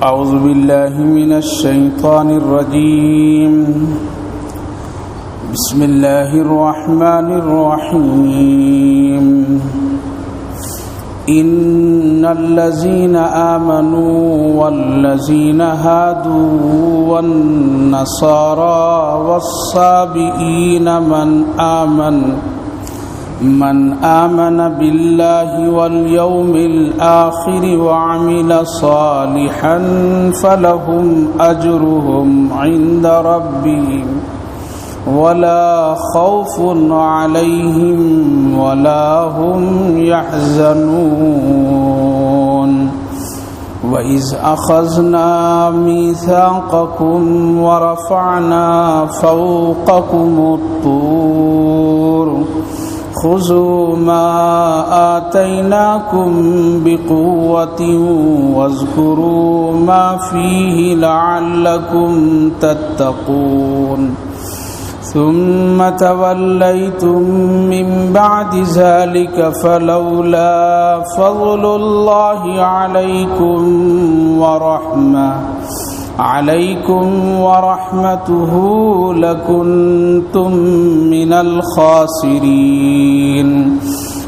أعوذ بالله من الشيطان الرجيم. بسم الله الرحمن الرحيم. إن الذين آمنوا والذين هادوا والنصارى والصابئين من آمن بالله واليوم الآخر وعمل صالحا فلهم أجرهم عند ربهم ولا خوف عليهم ولا هم يحزنون. وإذ أخذنا ميثاقكم ورفعنا فوقكم الطور خذوا ما آتيناكم بقوة واذكروا ما فيه لعلكم تتقون. ثم توليتم من بعد ذلك فلولا فضل الله عليكم ورحمته لكنتم من الخاسرين.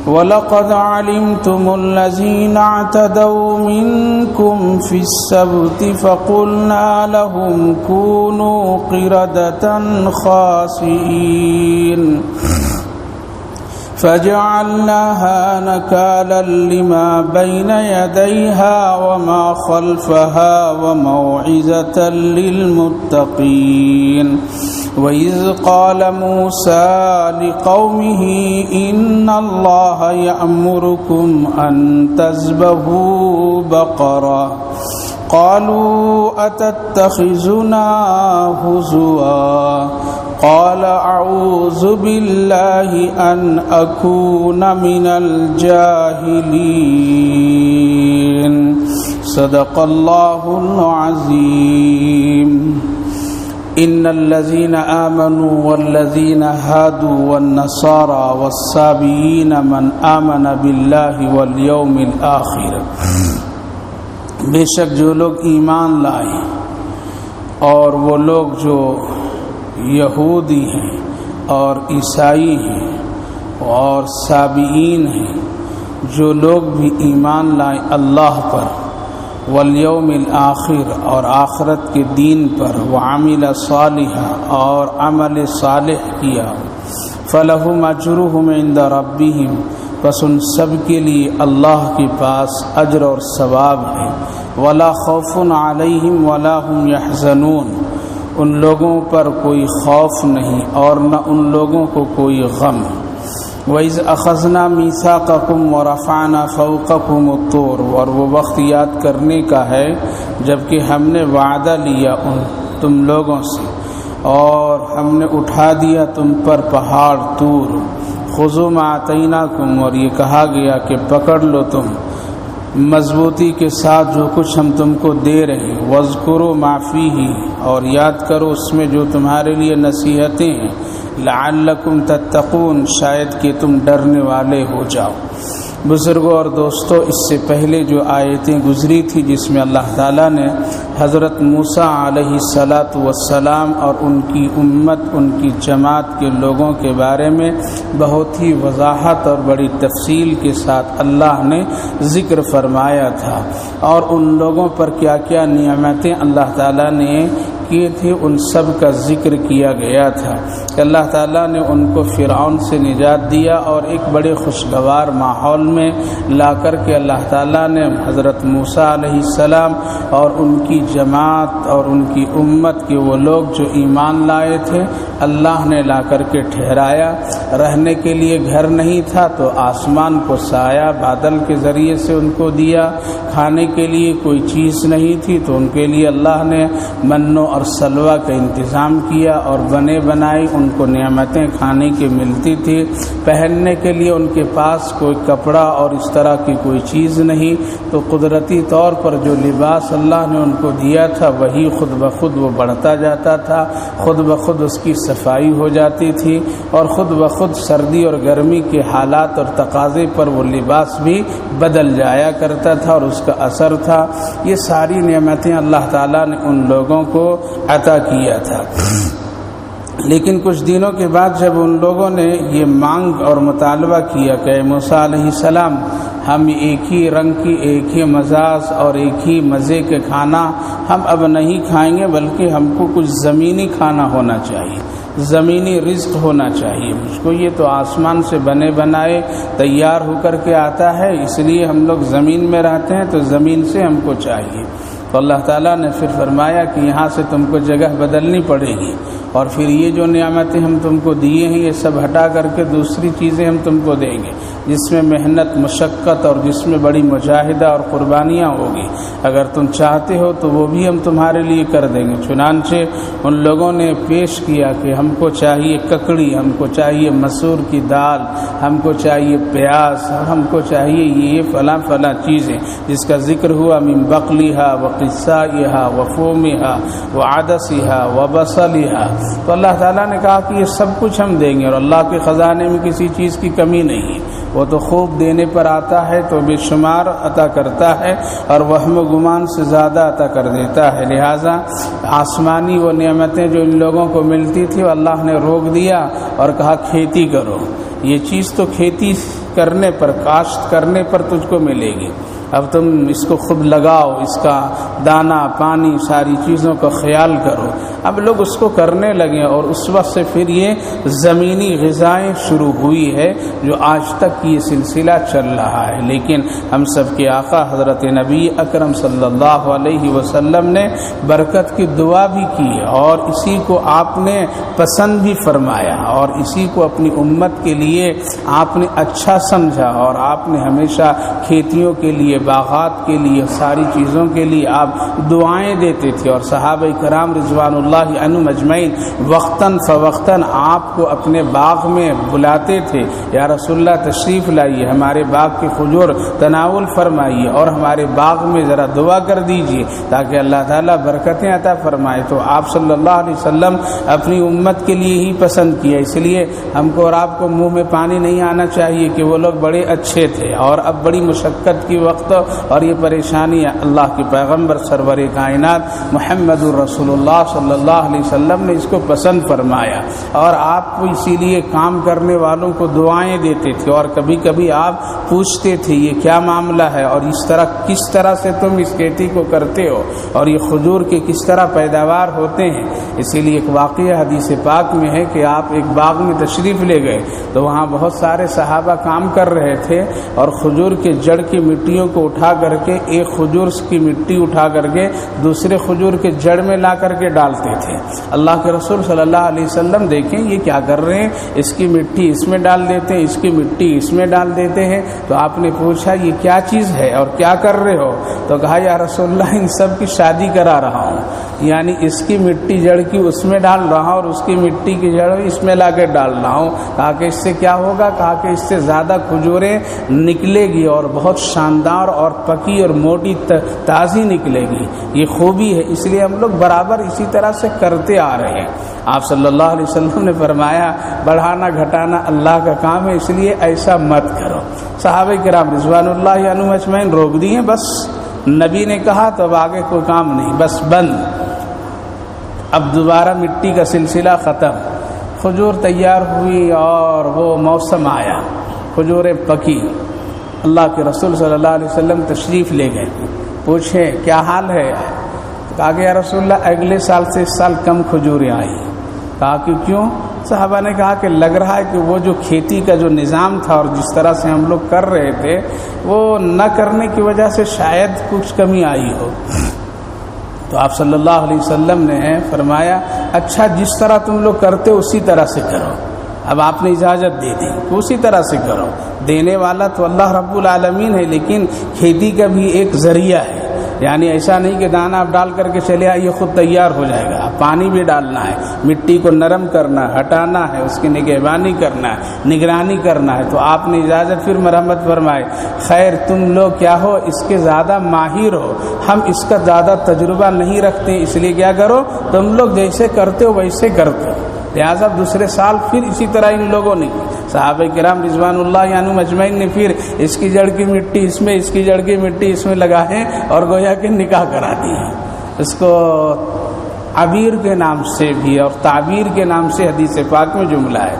ولقد علمتم الذين اعتدوا منكم في السبت فقلنا لهم كونوا قردة خاسئين فجعلناها نكالا لما بين يديها وما خلفها وموعظة للمتقين. وإذ قال موسى لقومه إن الله يأمركم أن تذبحوا بقرة قالوا أتتخذنا هزوا قال أعوذ بالله أن أكون من الجاهلين. صدق الله العظيم. إن الذين آمنوا والذين هادوا والنصارى والصابئين من آمن بالله واليوم الآخر. بے شک جو لوگ ایمان لائے اور وہ لوگ جو یہودی ہیں اور عیسائی ہیں اور صابئین ہیں، جو لوگ بھی ایمان لائے اللہ پر والیوم الآخر اور آخرت کے دین پر، وعمل صالحا اور عمل صالح کیا، فلہم اجرہم عند ربہم، پس ان سب کے لیے اللہ کے پاس اجر اور ثواب ہے، ولا خوف علیہم ولا هم یحزنون، ان لوگوں پر کوئی خوف نہیں اور نہ ان لوگوں کو کوئی غم. وَإِذْ أَخَذْنَا مِيثَاقَكُمْ وَرَفَعْنَا فَوْقَكُمُ الطُّورَ، اور وہ وقت یاد کرنے کا ہے جبکہ ہم نے وعدہ لیا تم لوگوں سے اور ہم نے اٹھا دیا تم پر پہاڑ طور. خُذُوا مَا آتَيْنَاكُمْ، اور یہ کہا گیا کہ پکڑ لو تم مضبوطی کے ساتھ جو کچھ ہم تم کو دے رہے ہیں. وَاذْكُرُوا مَا فِيهِ، اور یاد کرو اس میں جو تمہارے لیے نصیحتیں ہیں. لعلکم تتقون، شاید کہ تم ڈرنے والے ہو جاؤ. بزرگوں اور دوستوں، اس سے پہلے جو آیتیں گزری تھی جس میں اللہ تعالیٰ نے حضرت موسیٰ علیہ السلام اور ان کی امت، ان کی جماعت کے لوگوں کے بارے میں بہت ہی وضاحت اور بڑی تفصیل کے ساتھ اللہ نے ذکر فرمایا تھا، اور ان لوگوں پر کیا کیا نعمتیں اللہ تعالیٰ نے کیے تھے ان سب کا ذکر کیا گیا تھا کہ اللہ تعالیٰ نے ان کو فرعون سے نجات دیا اور ایک بڑے خوشگوار ماحول میں لا کر کے اللہ تعالیٰ نے حضرت موسیٰ علیہ السلام اور ان کی جماعت اور ان کی امت کے وہ لوگ جو ایمان لائے تھے اللہ نے لا کر کے ٹھہرایا. رہنے کے لیے گھر نہیں تھا تو آسمان کو سایہ بادل کے ذریعے سے ان کو دیا. کھانے کے لیے کوئی چیز نہیں تھی تو ان کے لیے اللہ نے من و اور سلوہ کا انتظام کیا اور بنے بنائی ان کو نعمتیں کھانے کی ملتی تھی، پہننے کے لیے ان کے پاس کوئی کپڑا اور اس طرح کی کوئی چیز نہیں، تو قدرتی طور پر جو لباس اللہ نے ان کو دیا تھا وہی خود بخود وہ بڑھتا جاتا تھا، خود بخود اس کی صفائی ہو جاتی تھی، اور خود بخود سردی اور گرمی کے حالات اور تقاضے پر وہ لباس بھی بدل جایا کرتا تھا اور اس کا اثر تھا۔ یہ ساری نعمتیں اللہ تعالیٰ نے ان لوگوں کو عطا کیا تھا۔ لیکن کچھ دنوں کے بعد جب ان لوگوں نے یہ مانگ اور مطالبہ کیا کہ موسیٰ علیہ السلام ہم ایک ہی رنگ کی، ایک ہی مزاج اور ایک ہی مزے کے کھانا ہم اب نہیں کھائیں گے، بلکہ ہم کو کچھ زمینی کھانا ہونا چاہیے، زمینی رزق ہونا چاہیے، مجھ کو یہ تو آسمان سے بنے بنائے تیار ہو کر کے آتا ہے، اس لیے ہم لوگ زمین میں رہتے ہیں تو زمین سے ہم کو چاہیے۔ تو اللہ تعالیٰ نے پھر فرمایا کہ یہاں سے تم کو جگہ بدلنی پڑے گی، اور پھر یہ جو نعمتیں ہم تم کو دیے ہیں یہ سب ہٹا کر کے دوسری چیزیں ہم تم کو دیں گے، جس میں محنت، مشقت اور جس میں بڑی مجاہدہ اور قربانیاں ہوگی، اگر تم چاہتے ہو تو وہ بھی ہم تمہارے لیے کر دیں گے۔ چنانچہ ان لوگوں نے پیش کیا کہ ہم کو چاہیے ککڑی، ہم کو چاہیے مسور کی دال، ہم کو چاہیے پیاز، ہم کو چاہیے یہ فلاں فلاں چیزیں جس کا ذکر ہوا، من بقلیہا وقصائہا وفومہا وعدسہا وبصلہا۔ تو اللہ تعالیٰ نے کہا کہ یہ سب کچھ ہم دیں گے، اور اللہ کے خزانے میں کسی چیز کی کمی نہیں ہے، وہ تو خوب دینے پر آتا ہے تو بے شمار عطا کرتا ہے، اور وہم و گمان سے زیادہ عطا کر دیتا ہے۔ لہٰذا آسمانی وہ نعمتیں جو ان لوگوں کو ملتی تھی وہ اللہ نے روک دیا اور کہا کھیتی کرو، یہ چیز تو کھیتی کرنے پر، کاشت کرنے پر تجھ کو ملے گی، اب تم اس کو خود لگاؤ، اس کا دانہ پانی ساری چیزوں کا خیال کرو۔ اب لوگ اس کو کرنے لگے، اور اس وقت سے پھر یہ زمینی غذائیں شروع ہوئی ہے جو آج تک یہ سلسلہ چل رہا ہے۔ لیکن ہم سب کے آقا حضرت نبی اکرم صلی اللہ علیہ وسلم نے برکت کی دعا بھی کی، اور اسی کو آپ نے پسند بھی فرمایا، اور اسی کو اپنی امت کے لیے آپ نے اچھا سمجھا، اور آپ نے ہمیشہ کھیتیوں کے لیے، باغات کے لیے، ساری چیزوں کے لیے آپ دعائیں دیتے تھے، اور صحابہ کرام رضوان اللہ عنہم اجمعین وقتاً فوقتاً آپ کو اپنے باغ میں بلاتے تھے، یا رسول اللہ تشریف لائیے، ہمارے باغ کے کھجور تناول فرمائیے، اور ہمارے باغ میں ذرا دعا کر دیجیے تاکہ اللہ تعالیٰ برکتیں عطا فرمائے۔ تو آپ صلی اللہ علیہ وسلم اپنی امت کے لیے ہی پسند کیا، اس لیے ہم کو اور آپ کو منہ میں پانی نہیں آنا چاہیے کہ وہ لوگ بڑے اچھے تھے، اور اب بڑی مشقت کی وقت اور یہ پریشانی اللہ کے پیغمبر سرور کائنات محمد الرسول اللہ صلی اللہ علیہ وسلم نے اس کو پسند فرمایا، اور آپ کو اسی لیے کام کرنے والوں کو دعائیں دیتے تھے، اور کبھی کبھی آپ پوچھتے تھے یہ کیا معاملہ ہے، اور کس طرح سے تم اس کھیتی کو کرتے ہو، اور یہ کھجور کے کس طرح پیداوار ہوتے ہیں۔ اسی لیے ایک واقعہ حدیث پاک میں ہے کہ آپ ایک باغ میں تشریف لے گئے تو وہاں بہت سارے صحابہ کام کر رہے تھے، اور کھجور کے جڑ کی مٹیوں کو اٹھا کر کے، ایک کھجور کی مٹی اٹھا کر کے دوسرے کھجور کے جڑ میں لا کر کے ڈالتے تھے۔ اللہ کے رسول صلی اللہ علیہ وسلم دیکھیں یہ کیا کر رہے ہیں، اس کی مٹی اس میں ڈال دیتے ہیں، اس کی مٹی اس میں ڈال دیتے ہیں۔ تو آپ نے پوچھا یہ کیا چیز ہے اور کیا کر رہے ہو؟ تو کہا یا رسول اللہ ان سب کی شادی کرا رہا ہوں، یعنی اس کی مٹی جڑ کی اس میں ڈال رہا ہوں، اور اس کی مٹی کی جڑ اس میں لا کے ڈال رہا ہوں۔ کہا کہ اس سے کیا ہوگا؟ کہا کہ اس سے زیادہ کھجوریں نکلے گی، اور بہت شاندار اور پکی اور موٹی تازی نکلے گی، یہ خوبی ہے، اس لیے ہم لوگ برابر اسی طرح سے کرتے آ رہے ہیں۔ آپ صلی اللہ علیہ وسلم نے فرمایا بڑھانا گھٹانا اللہ کا کام ہے، اس لیے ایسا مت کرو۔ صحابہ کرام رضوان اللہ عنہم اجمعین روک دیے، بس نبی نے کہا تو اب آگے کوئی کام نہیں، بس بند۔ اب دوبارہ مٹی کا سلسلہ ختم، کھجور تیار ہوئی اور وہ موسم آیا، کھجوریں پکی۔ اللہ کے رسول صلی اللہ علیہ وسلم تشریف لے گئے، پوچھے کیا حال ہے؟ کہا کہ یا رسول اللہ اگلے سال سے اس سال کم کھجوریں آئی۔ کہا کہ کیوں؟ صحابہ نے کہا کہ لگ رہا ہے کہ وہ جو کھیتی کا جو نظام تھا اور جس طرح سے ہم لوگ کر رہے تھے وہ نہ کرنے کی وجہ سے شاید کچھ کمی آئی ہو۔ تو آپ صلی اللہ علیہ وسلم نے فرمایا اچھا جس طرح تم لوگ کرتے اسی طرح سے کرو۔ اب آپ نے اجازت دے دی کہ اسی طرح سے کرو، دینے والا تو اللہ رب العالمین ہے، لیکن کھیتی کا بھی ایک ذریعہ ہے، یعنی ایسا نہیں کہ دانہ آپ ڈال کر کے چلے آئیے خود تیار ہو جائے گا، پانی بھی ڈالنا ہے، مٹی کو نرم کرنا ہے، ہٹانا ہے، اس کی نگہبانی کرنا ہے، نگرانی کرنا ہے۔ تو آپ نے اجازت پھر مرحمت فرمائے، خیر تم لوگ کیا ہو اس کے زیادہ ماہر ہو، ہم اس کا زیادہ تجربہ نہیں رکھتے، اس لیے کیا کرو تم لوگ جیسے کرتے ہو ویسے کرتے ہو۔ لہٰذا دوسرے سال پھر اسی طرح ان لوگوں نے صحابہ کرام رضوان اللہ عنہم اجمعین نے پھر اس کی جڑ کی مٹی اس میں، اس کی جڑ کی مٹی اس میں لگائے اور گویا کہ نکاح کرا دی ہے۔ اس کو عبیر کے نام سے بھی اور تعبیر کے نام سے حدیث پاک میں جملہ ہے۔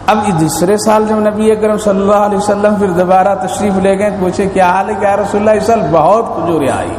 اب دوسرے سال جب نبی اکرم صلی اللہ علیہ وسلم پھر دوبارہ تشریف لے گئے، پوچھے کیا حال ہے، کیا رسول اللہ اس سال بہت کھجوریں آئی؟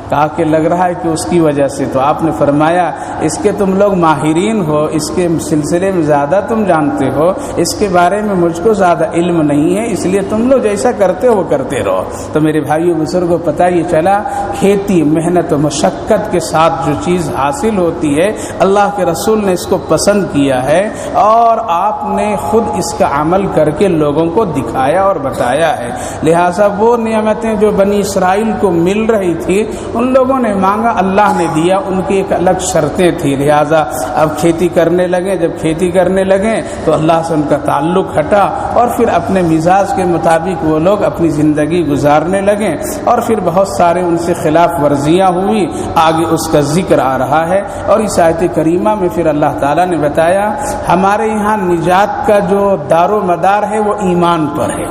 کہا کہ لگ رہا ہے کہ اس کی وجہ سے۔ تو آپ نے فرمایا اس کے تم لوگ ماہرین ہو، اس کے سلسلے میں زیادہ تم جانتے ہو، اس کے بارے میں مجھ کو زیادہ علم نہیں ہے، اس لیے تم لوگ جیسا کرتے ہو وہ کرتے رہو۔ تو میرے بھائیو بزرگوں پتہ یہ چلا کھیتی محنت و مشقت کے ساتھ جو چیز حاصل ہوتی ہے اللہ کے رسول نے اس کو پسند کیا ہے اور آپ نے خود اس کا عمل کر کے لوگوں کو دکھایا اور بتایا ہے۔ لہٰذا وہ نعمتیں جو بنی اسرائیل کو مل رہی تھی ان لوگوں نے مانگا، اللہ نے دیا، ان کی ایک الگ شرطیں تھی۔ لہٰذا اب کھیتی کرنے لگے، جب کھیتی کرنے لگے تو اللہ سے ان کا تعلق ہٹا اور پھر اپنے مزاج کے مطابق وہ لوگ اپنی زندگی گزارنے لگے اور پھر بہت سارے ان سے خلاف ورزیاں ہوئی، آگے اس کا ذکر آ رہا ہے۔ اور اس آیت کریمہ میں پھر اللہ تعالیٰ نے بتایا ہمارے یہاں نجات کا جو دار و مدار ہے وہ ایمان پر ہے۔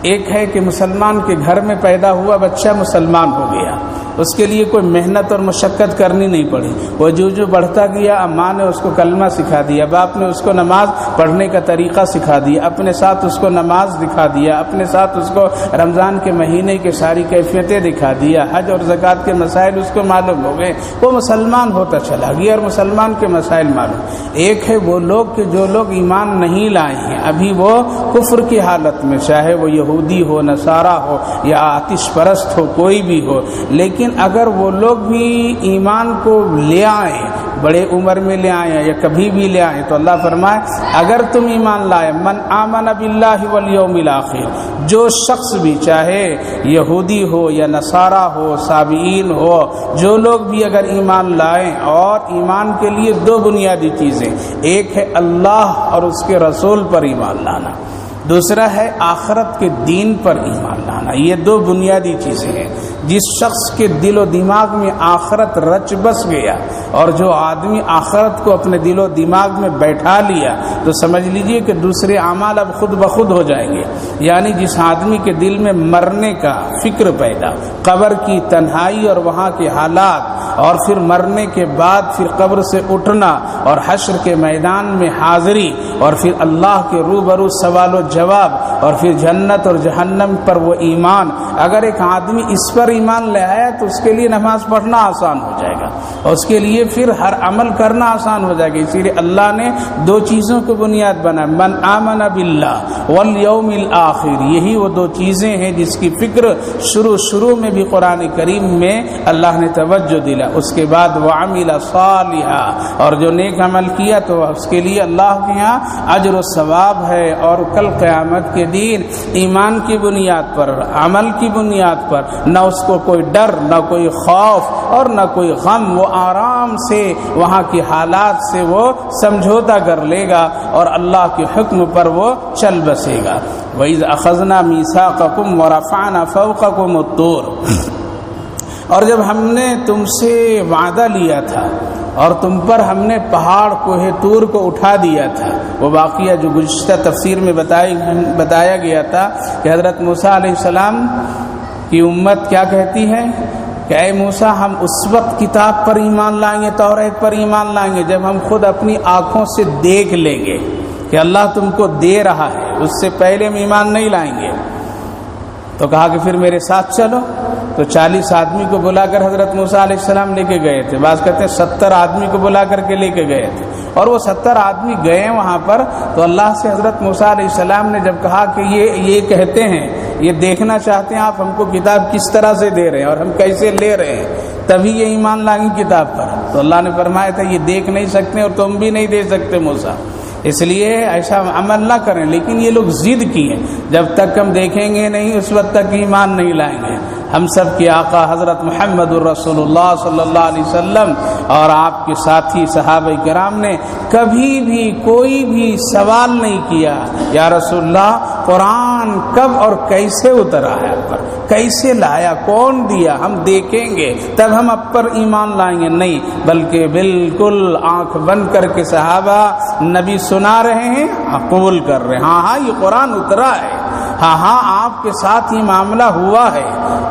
ایک ہے کہ مسلمان کے گھر میں پیدا ہوا بچہ مسلمان ہو گیا، اس کے لیے کوئی محنت اور مشقت کرنی نہیں پڑی، وہ جو بڑھتا گیا، ماں نے اس کو کلمہ سکھا دیا، باپ نے اس کو نماز پڑھنے کا طریقہ سکھا دیا، اپنے ساتھ اس کو نماز دکھا دیا، اپنے ساتھ اس کو رمضان کے مہینے کی ساری کیفیتیں دکھا دیا، حج اور زکوٰۃ کے مسائل اس کو معلوم ہو گئے، وہ مسلمان ہوتا چلا گیا اور مسلمان کے مسائل معلوم۔ ایک ہے وہ لوگ کہ جو لوگ ایمان نہیں لائے ہیں، ابھی وہ کفر کی حالت میں، چاہے وہ یہودی ہو، نصارہ ہو یا آتش پرست ہو، کوئی بھی ہو، لیکن اگر وہ لوگ بھی ایمان کو لے آئیں، بڑے عمر میں لے آئیں یا کبھی بھی لے آئیں، تو اللہ فرمائے اگر تم ایمان لائے، من آمن باللہ والیوم الآخر، جو شخص بھی چاہے یہودی ہو یا نصارہ ہو، سابعین ہو، جو لوگ بھی اگر ایمان لائیں، اور ایمان کے لیے دو بنیادی چیزیں، ایک ہے اللہ اور اس کے رسول پر ایمان لانا، دوسرا ہے آخرت کے دین پر ایمان لانا۔ یہ دو بنیادی چیزیں ہیں۔ جس شخص کے دل و دماغ میں آخرت رچ بس گیا اور جو آدمی آخرت کو اپنے دل و دماغ میں بیٹھا لیا تو سمجھ لیجئے کہ دوسرے اعمال اب خود بخود ہو جائیں گے۔ یعنی جس آدمی کے دل میں مرنے کا فکر پیدا، قبر کی تنہائی اور وہاں کے حالات، اور پھر مرنے کے بعد پھر قبر سے اٹھنا اور حشر کے میدان میں حاضری اور پھر اللہ کے روبرو سوال و جواب اور پھر جنت اور جہنم پر وہ ایمان، اگر ایک آدمی اس پر ایمان لے آیا تو اس کے لیے نماز پڑھنا آسان ہو جائے گا اور اس کے لیے پھر ہر عمل کرنا آسان ہو جائے گا۔ اسی لیے اللہ نے دو چیزوں کو بنیاد بنا، من آمن باللہ والیوم الآخر، یہی وہ دو چیزیں ہیں جس کی فکر شروع میں بھی قرآن کریم میں اللہ نے توجہ دلا۔ اس کے بعد وعمل صالحا، اور جو نیک عمل کیا تو اس کے لیے اللہ کے یہاں اجر و ثواب ہے، اور کل قیامت کے دن ایمان کی بنیاد پر، عمل کی بنیاد پر نہ اس کو کوئی ڈر، نہ کوئی خوف اور نہ کوئی غم، وہ آرام سے وہاں کی حالات سے وہ سمجھوتا کر لے گا اور اللہ کے حکم پر وہ چل بسے گا۔ وَإِذْ أَخَذْنَا مِيثَاقَكُمْ وَرَفَعْنَا فَوْقَكُمُ الطُّورَ، اور جب ہم نے تم سے وعدہ لیا تھا اور تم پر ہم نے پہاڑ کوہ طور کو اٹھا دیا تھا، وہ واقعہ جو گزشتہ تفسیر میں بتایا گیا تھا کہ حضرت موسیٰ علیہ السلام کی امت کیا کہتی ہے کہ اے موسیٰ ہم اس وقت کتاب پر ایمان لائیں گے، توریت پر ایمان لائیں گے جب ہم خود اپنی آنکھوں سے دیکھ لیں گے کہ اللہ تم کو دے رہا ہے، اس سے پہلے ہم ایمان نہیں لائیں گے۔ تو کہا کہ پھر میرے ساتھ چلو، تو 40 آدمی کو بلا کر حضرت موسیٰ علیہ السلام لے کے گئے تھے، بعض کہتے ہیں 70 آدمی کو بلا کر کے لے کے گئے تھے، اور وہ 70 آدمی گئے وہاں پر، تو اللہ سے حضرت موسیٰ علیہ السلام نے جب کہا کہ یہ کہتے ہیں، یہ دیکھنا چاہتے ہیں آپ ہم کو کتاب کس طرح سے دے رہے ہیں اور ہم کیسے لے رہے ہیں، تبھی یہ ایمان لائیں کتاب پر، تو اللہ نے فرمایا تھا یہ دیکھ نہیں سکتے اور تم بھی نہیں دے سکتے موسیٰ، اس لیے ایسا عمل نہ کریں۔ لیکن یہ لوگ ضد کی ہیں، جب تک ہم دیکھیں گے نہیں اس وقت تک ایمان نہیں لائیں گے۔ ہم سب کے آقا حضرت محمد الرسول اللہ صلی اللہ علیہ وسلم اور آپ کے ساتھی صحابہ کرام نے کبھی بھی کوئی بھی سوال نہیں کیا یا رسول اللہ قرآن کب اور کیسے اترا ہے آپ پر، کیسے لایا، کون دیا، ہم دیکھیں گے تب ہم آپ پر ایمان لائیں گے، نہیں، بلکہ بالکل آنکھ بند کر کے صحابہ نبی سنا رہے ہیں، قبول کر رہے ہیں، ہاں یہ قرآن اترا ہے، ہاں آپ کے ساتھ یہ معاملہ ہوا ہے،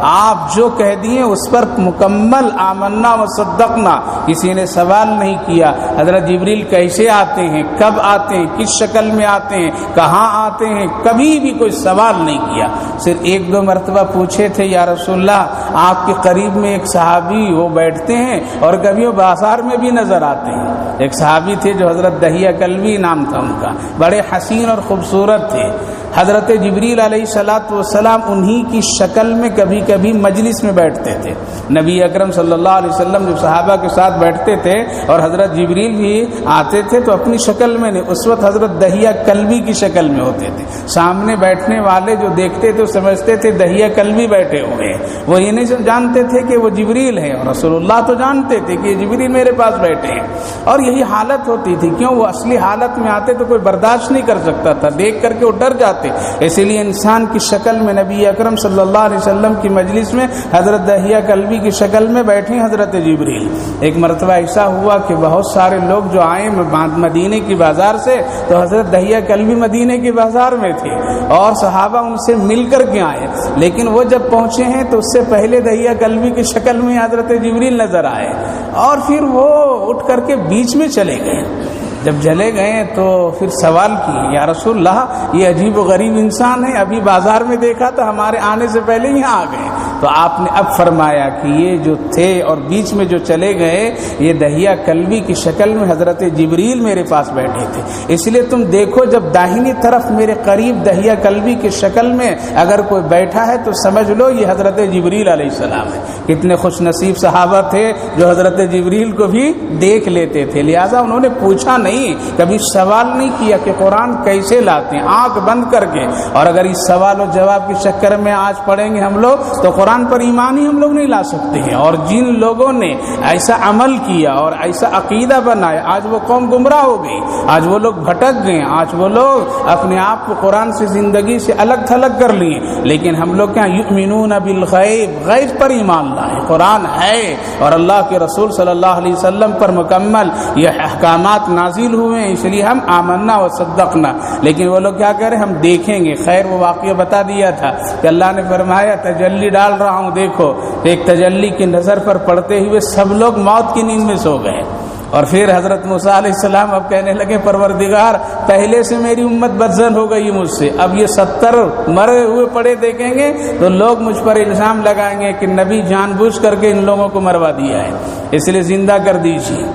آپ جو کہہ دیے اس پر مکمل آمنا و صدقنا، کسی نے سوال نہیں کیا حضرت جبریل کیسے آتے ہیں، کب آتے ہیں، کس شکل میں آتے ہیں، کہاں آتے ہیں، کبھی بھی کوئی سوال نہیں کیا، صرف ایک دو مرتبہ پوچھے تھے یا رسول اللہ آپ کے قریب میں ایک صحابی وہ بیٹھتے ہیں اور کبھی وہ بازار میں بھی نظر آتے ہیں۔ ایک صحابی تھے جو حضرت دہیہ کلبی نام تھا ان کا، بڑے حسین اور خوبصورت تھے، حضرت جبریل علیہ السلام انہی کی شکل میں کبھی کبھی مجلس میں بیٹھتے تھے، نبی اکرم صلی اللہ علیہ وسلم جو صحابہ کے ساتھ بیٹھتے تھے اور حضرت جبریل بھی آتے تھے تو اپنی شکل میں نہیں، اس وقت حضرت دہیہ کلبی کی شکل میں ہوتے تھے، سامنے بیٹھنے والے جو دیکھتے تھے سمجھتے تھے دہیہ کلبی بیٹھے ہوئے ہیں، وہ یہ نہیں جانتے تھے کہ وہ جبریل ہیں، اور رسول اللہ تو جانتے تھے کہ یہ جبریل میرے پاس بیٹھے ہیں، اور یہی حالت ہوتی تھی، کیوں وہ اصلی حالت میں آتے تو کوئی برداشت نہیں کر سکتا تھا، دیکھ کر کے وہ ڈر جاتے، اسی لیے انسان کی شکل میں نبی اکرم صلی اللہ علیہ وسلم کی مجلس میں حضرت دہیہ کلبی کی شکل میں بیٹھے حضرت جبریل۔ ایک مرتبہ ایسا ہوا کہ بہت سارے لوگ جو آئے مدینے کی بازار سے تو حضرت دہیہ کلبی مدینے کی بازار میں تھے اور صحابہ ان سے مل کر کے آئے، لیکن وہ جب پہنچے ہیں تو اس سے پہلے دہیہ کلبی کی شکل میں حضرت جبریل نظر آئے اور پھر وہ اٹھ کر کے بیچ میں چلے گئے۔ جب چلے گئے تو پھر سوال کیے یا رسول اللہ یہ عجیب و غریب انسان ہے، ابھی بازار میں دیکھا تو ہمارے آنے سے پہلے یہاں آ گئے، تو آپ نے اب فرمایا کہ یہ جو تھے اور بیچ میں جو چلے گئے یہ دہیہ کلبی کی شکل میں حضرت جبریل میرے پاس بیٹھے تھے، اس لیے تم دیکھو جب داہنی طرف میرے قریب دہیہ کلبی کی شکل میں اگر کوئی بیٹھا ہے تو سمجھ لو یہ حضرت جبریل علیہ السلام ہے۔ کتنے خوش نصیب صحابہ تھے جو حضرت جبریل کو بھی دیکھ لیتے تھے، لہٰذا انہوں نے پوچھا نہیں، کبھی سوال نہیں کیا کہ قرآن کیسے لاتے ہیں، آنکھ بند کر کے، اور اگر اس سوال و جواب کے چکر میں آج پڑھیں گے ہم لوگ تو قرآن پر ایمان ہی ہم لوگ نہیں لا سکتے ہیں، اور جن لوگوں نے ایسا عمل کیا اور ایسا عقیدہ بنایا آج وہ قوم گمراہ ہو گئی، آج وہ لوگ بھٹک گئے، آج وہ لوگ اپنے آپ کو قرآن سے زندگی سے الگ تھلگ کر لیے، لیکن ہم لوگ کیا یؤمنون بالغیب، غیب پر ایمان لائے، قرآن ہے اور اللہ کے رسول صلی اللہ علیہ وسلم پر مکمل یہ احکامات نازل ہوئے ہیں، اس لیے ہم آمنا و صدقنا، لیکن وہ لوگ کیا کہہ رہے ہیں ہم دیکھیں گے۔ خیر وہ واقعہ بتا دیا تھا کہ اللہ نے فرمایا تجلی ڈال رہا ہوں، دیکھو ایک تجلی کی نظر پر پڑتے ہوئے سب لوگ موت کی نیند میں سو گئے، اور پھر حضرت موسیٰ علیہ السلام اب کہنے لگے پروردگار پہلے سے میری امت بدزن ہو گئی مجھ سے، اب یہ 70 مرے ہوئے پڑے دیکھیں گے تو لوگ مجھ پر الزام لگائیں گے کہ نبی جان بوجھ کر کے ان لوگوں کو مروا دیا ہے، اس لیے زندہ کر دیجیے۔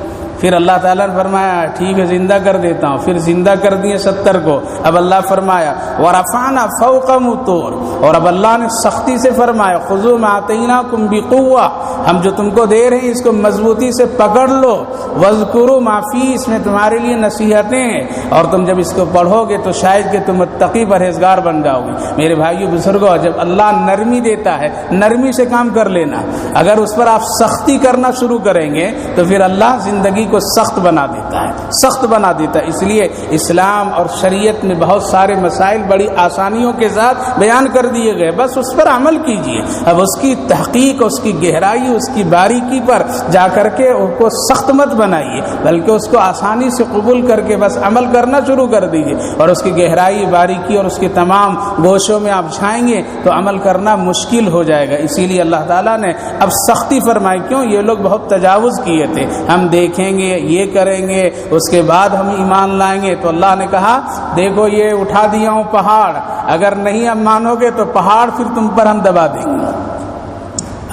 پھر اللہ تعالیٰ نے فرمایا ٹھیک ہے زندہ کر دیتا ہوں، پھر زندہ کر دیے 70 کو۔ اب اللہ فرمایا وَرَفَعْنَا فَوْقَهُمُ الطُّورَ، اور اب اللہ نے سختی سے فرمایا خُذُوا مَا آتَيْنَاكُمْ بِقُوَّةٍ، ہم جو تم کو دے رہے ہیں اس کو مضبوطی سے پکڑ لو، وَاذْكُرُوا مَا فِيهِ، اس میں تمہارے لیے نصیحتیں ہیں، اور تم جب اس کو پڑھو گے تو شاید کہ تم متقی پرہیزگار بن جاؤ گے۔ میرے بھائیو بزرگوں، جب اللہ نرمی دیتا ہے نرمی سے کام کر لینا، اگر اس پر آپ سختی کرنا شروع کریں گے تو پھر اللہ زندگی کو سخت بنا دیتا ہے، سخت بنا دیتا ہے۔ اس لیے اسلام اور شریعت میں بہت سارے مسائل بڑی آسانیوں کے ساتھ بیان کر دیے گئے، بس اس پر عمل کیجئے۔ اب اس کی تحقیق، اس کی گہرائی، اس کی باریکی پر جا کر کے اس کو سخت مت بنائیے، بلکہ اس کو آسانی سے قبول کر کے بس عمل کرنا شروع کر دیجئے، اور اس کی گہرائی، باریکی اور اس کے تمام گوشوں میں آپ جائیں گے تو عمل کرنا مشکل ہو جائے گا۔ اسی لیے اللہ تعالیٰ نے اب سختی فرمائی، کیوں؟ یہ لوگ بہت تجاوز کیے تھے، ہم دیکھیں گے، یہ کریں گے، اس کے بعد ہم ایمان لائیں گے، تو اللہ نے کہا دیکھو یہ اٹھا دیا ہوں پہاڑ، اگر نہیں اب مانو گے تو پہاڑ پھر تم پر ہم دبا دیں گے۔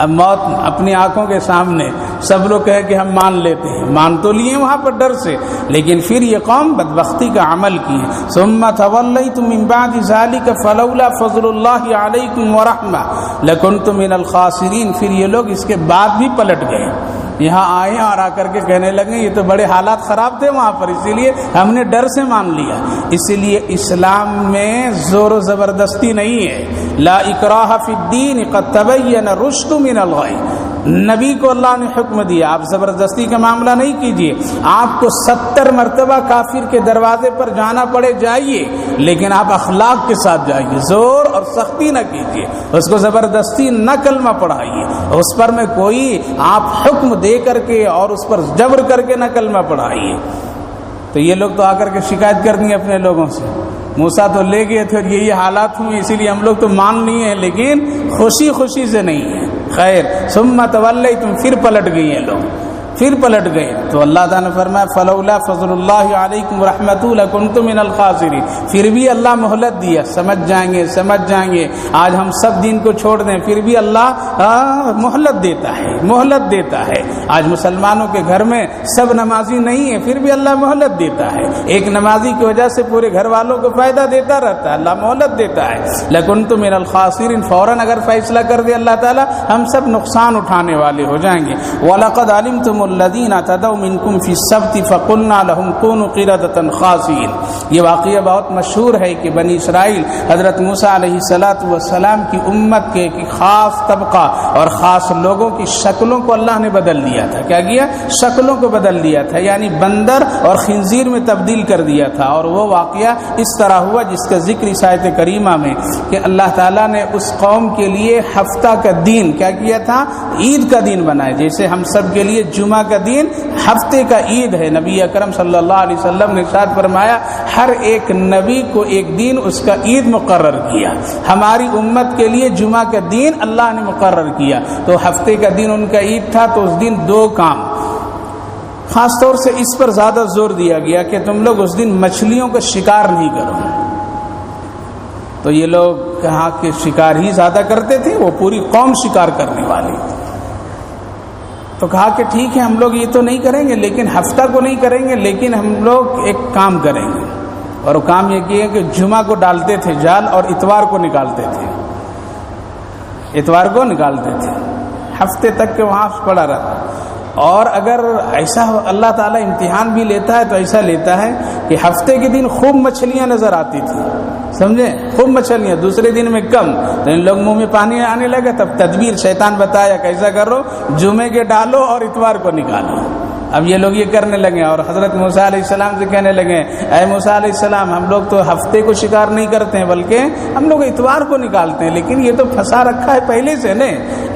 اب موت اپنی آنکھوں کے سامنے، سب لوگ کہے کہ ہم مان لیتے ہیں، مان تو لیے وہاں پر ڈر سے، لیکن پھر یہ قوم بدبختی کا عمل کی ہے۔ ثم تولیتم من بعد ذلک فلولا فضل اللہ علیکم ورحمہ لکنتم من الخاسرین، پھر یہ لوگ اس کے بعد بھی پلٹ گئے، یہاں آئے اور آ کر کے کہنے لگے یہ تو بڑے حالات خراب تھے وہاں پر، اسی لیے ہم نے ڈر سے مان لیا۔ اسی لیے اسلام میں زور و زبردستی نہیں ہے، لا اکراہ فی الدین قد تبین الرشد من الغی۔ نبی کو اللہ نے حکم دیا آپ زبردستی کا معاملہ نہیں کیجیے، آپ کو 70 مرتبہ کافر کے دروازے پر جانا پڑے جائیے، لیکن آپ اخلاق کے ساتھ جائیے، زور اور سختی نہ کیجیے، اس کو زبردستی نہ کلمہ پڑھائیے، اس پر میں کوئی آپ حکم دے کر کے اور اس پر جبر کر کے نہ کلمہ پڑھائیے۔ تو یہ لوگ تو آ کر کے شکایت کر دیں اپنے لوگوں سے، موسیٰ تو لے گئے تھے اور یہی حالات ہوئے، اسی لیے ہم لوگ تو مان نہیں ہیں، لیکن خوشی خوشی سے نہیں ہے۔ خیر ثم تولیتم، پھر پلٹ گئی ہیں لوگ، پھر پلٹ گئے۔ تو اللہ تعالیٰ نے فرمایا فلولا فضل اللہ علیکم ورحمتہ لکنتم من الخاسرین، پھر بھی اللہ مہلت دیا، سمجھ جائیں گے، آج ہم سب دین کو چھوڑ دیں، پھر بھی اللہ مہلت دیتا ہے۔ آج مسلمانوں کے گھر میں سب نمازی نہیں ہیں، پھر بھی اللہ مہلت دیتا ہے، ایک نمازی کی وجہ سے پورے گھر والوں کو فائدہ دیتا رہتا ہے، اللہ مہلت دیتا ہے۔ لکنتم من الخاسرین، فوراً اگر فیصلہ کر دے اللہ تعالیٰ ہم سب نقصان اٹھانے والے ہو جائیں گے۔ وَلَقَدْ عَلِمْتُمُ الذین اعتدوا منکم فی السبت فقلنا لهم کونوا قردۃ خاسئین۔ یہ واقعہ بہت مشہور ہے کہ بنی اسرائیل حضرت موسیٰ علیہ السلام کی امت کے ایک خاص طبقہ اور خاص لوگوں کی شکلوں کو اللہ نے بدل دیا تھا۔ کیا کیا؟ شکلوں کو بدل دیا تھا، یعنی بندر اور خنزیر میں تبدیل کر دیا تھا۔ اور وہ واقعہ اس طرح ہوا جس کا ذکر اس آیت کریمہ میں کہ اللہ تعالیٰ نے اس قوم کے لیے ہفتہ کا دن کیا کیا تھا؟ عید کا دن بنایا، جیسے ہم سب کے لیے جمعہ کا دن ہفتے کا عید ہے۔ نبی اکرم صلی اللہ علیہ وسلم نے ارشاد فرمایا ہر ایک نبی کو ایک دن اس کا عید مقرر کیا، ہماری امت کے لیے جمعہ کا دن اللہ نے مقرر کیا، تو ہفتے کا دن ان کا عید تھا، تو اس دن 2 کام خاص طور سے اس پر زیادہ زور دیا گیا کہ تم لوگ اس دن مچھلیوں کا شکار نہیں کرو۔ تو یہ لوگ کہاں کہ شکار ہی زیادہ کرتے تھے، وہ پوری قوم شکار کرنے والی، تو کہا کہ ٹھیک ہے ہم لوگ یہ تو نہیں کریں گے، لیکن ہفتہ کو نہیں کریں گے، لیکن ہم لوگ ایک کام کریں گے۔ اور وہ کام یہ کیا کہ جمعہ کو ڈالتے تھے جال اور اتوار کو نکالتے تھے، ہفتے تک کے وہاں پڑا رہا۔ اور اگر ایسا اللہ تعالیٰ امتحان بھی لیتا ہے تو ایسا لیتا ہے کہ ہفتے کے دن خوب مچھلیاں نظر آتی تھی، سمجھے، خوب مچھلیاں، دوسرے دن میں کم، تو ان لوگ منہ میں پانی آنے لگا، تب تدبیر شیطان بتایا کیسا کرو، جمعے کے ڈالو اور اتوار کو نکالو۔ اب یہ لوگ یہ کرنے لگے اور حضرت موسیٰ علیہ السلام سے کہنے لگے اے موسیٰ علیہ السلام ہم لوگ تو ہفتے کو شکار نہیں کرتے ہیں بلکہ ہم لوگ اتوار کو نکالتے ہیں، لیکن یہ تو پھنسا رکھا ہے پہلے سے نا،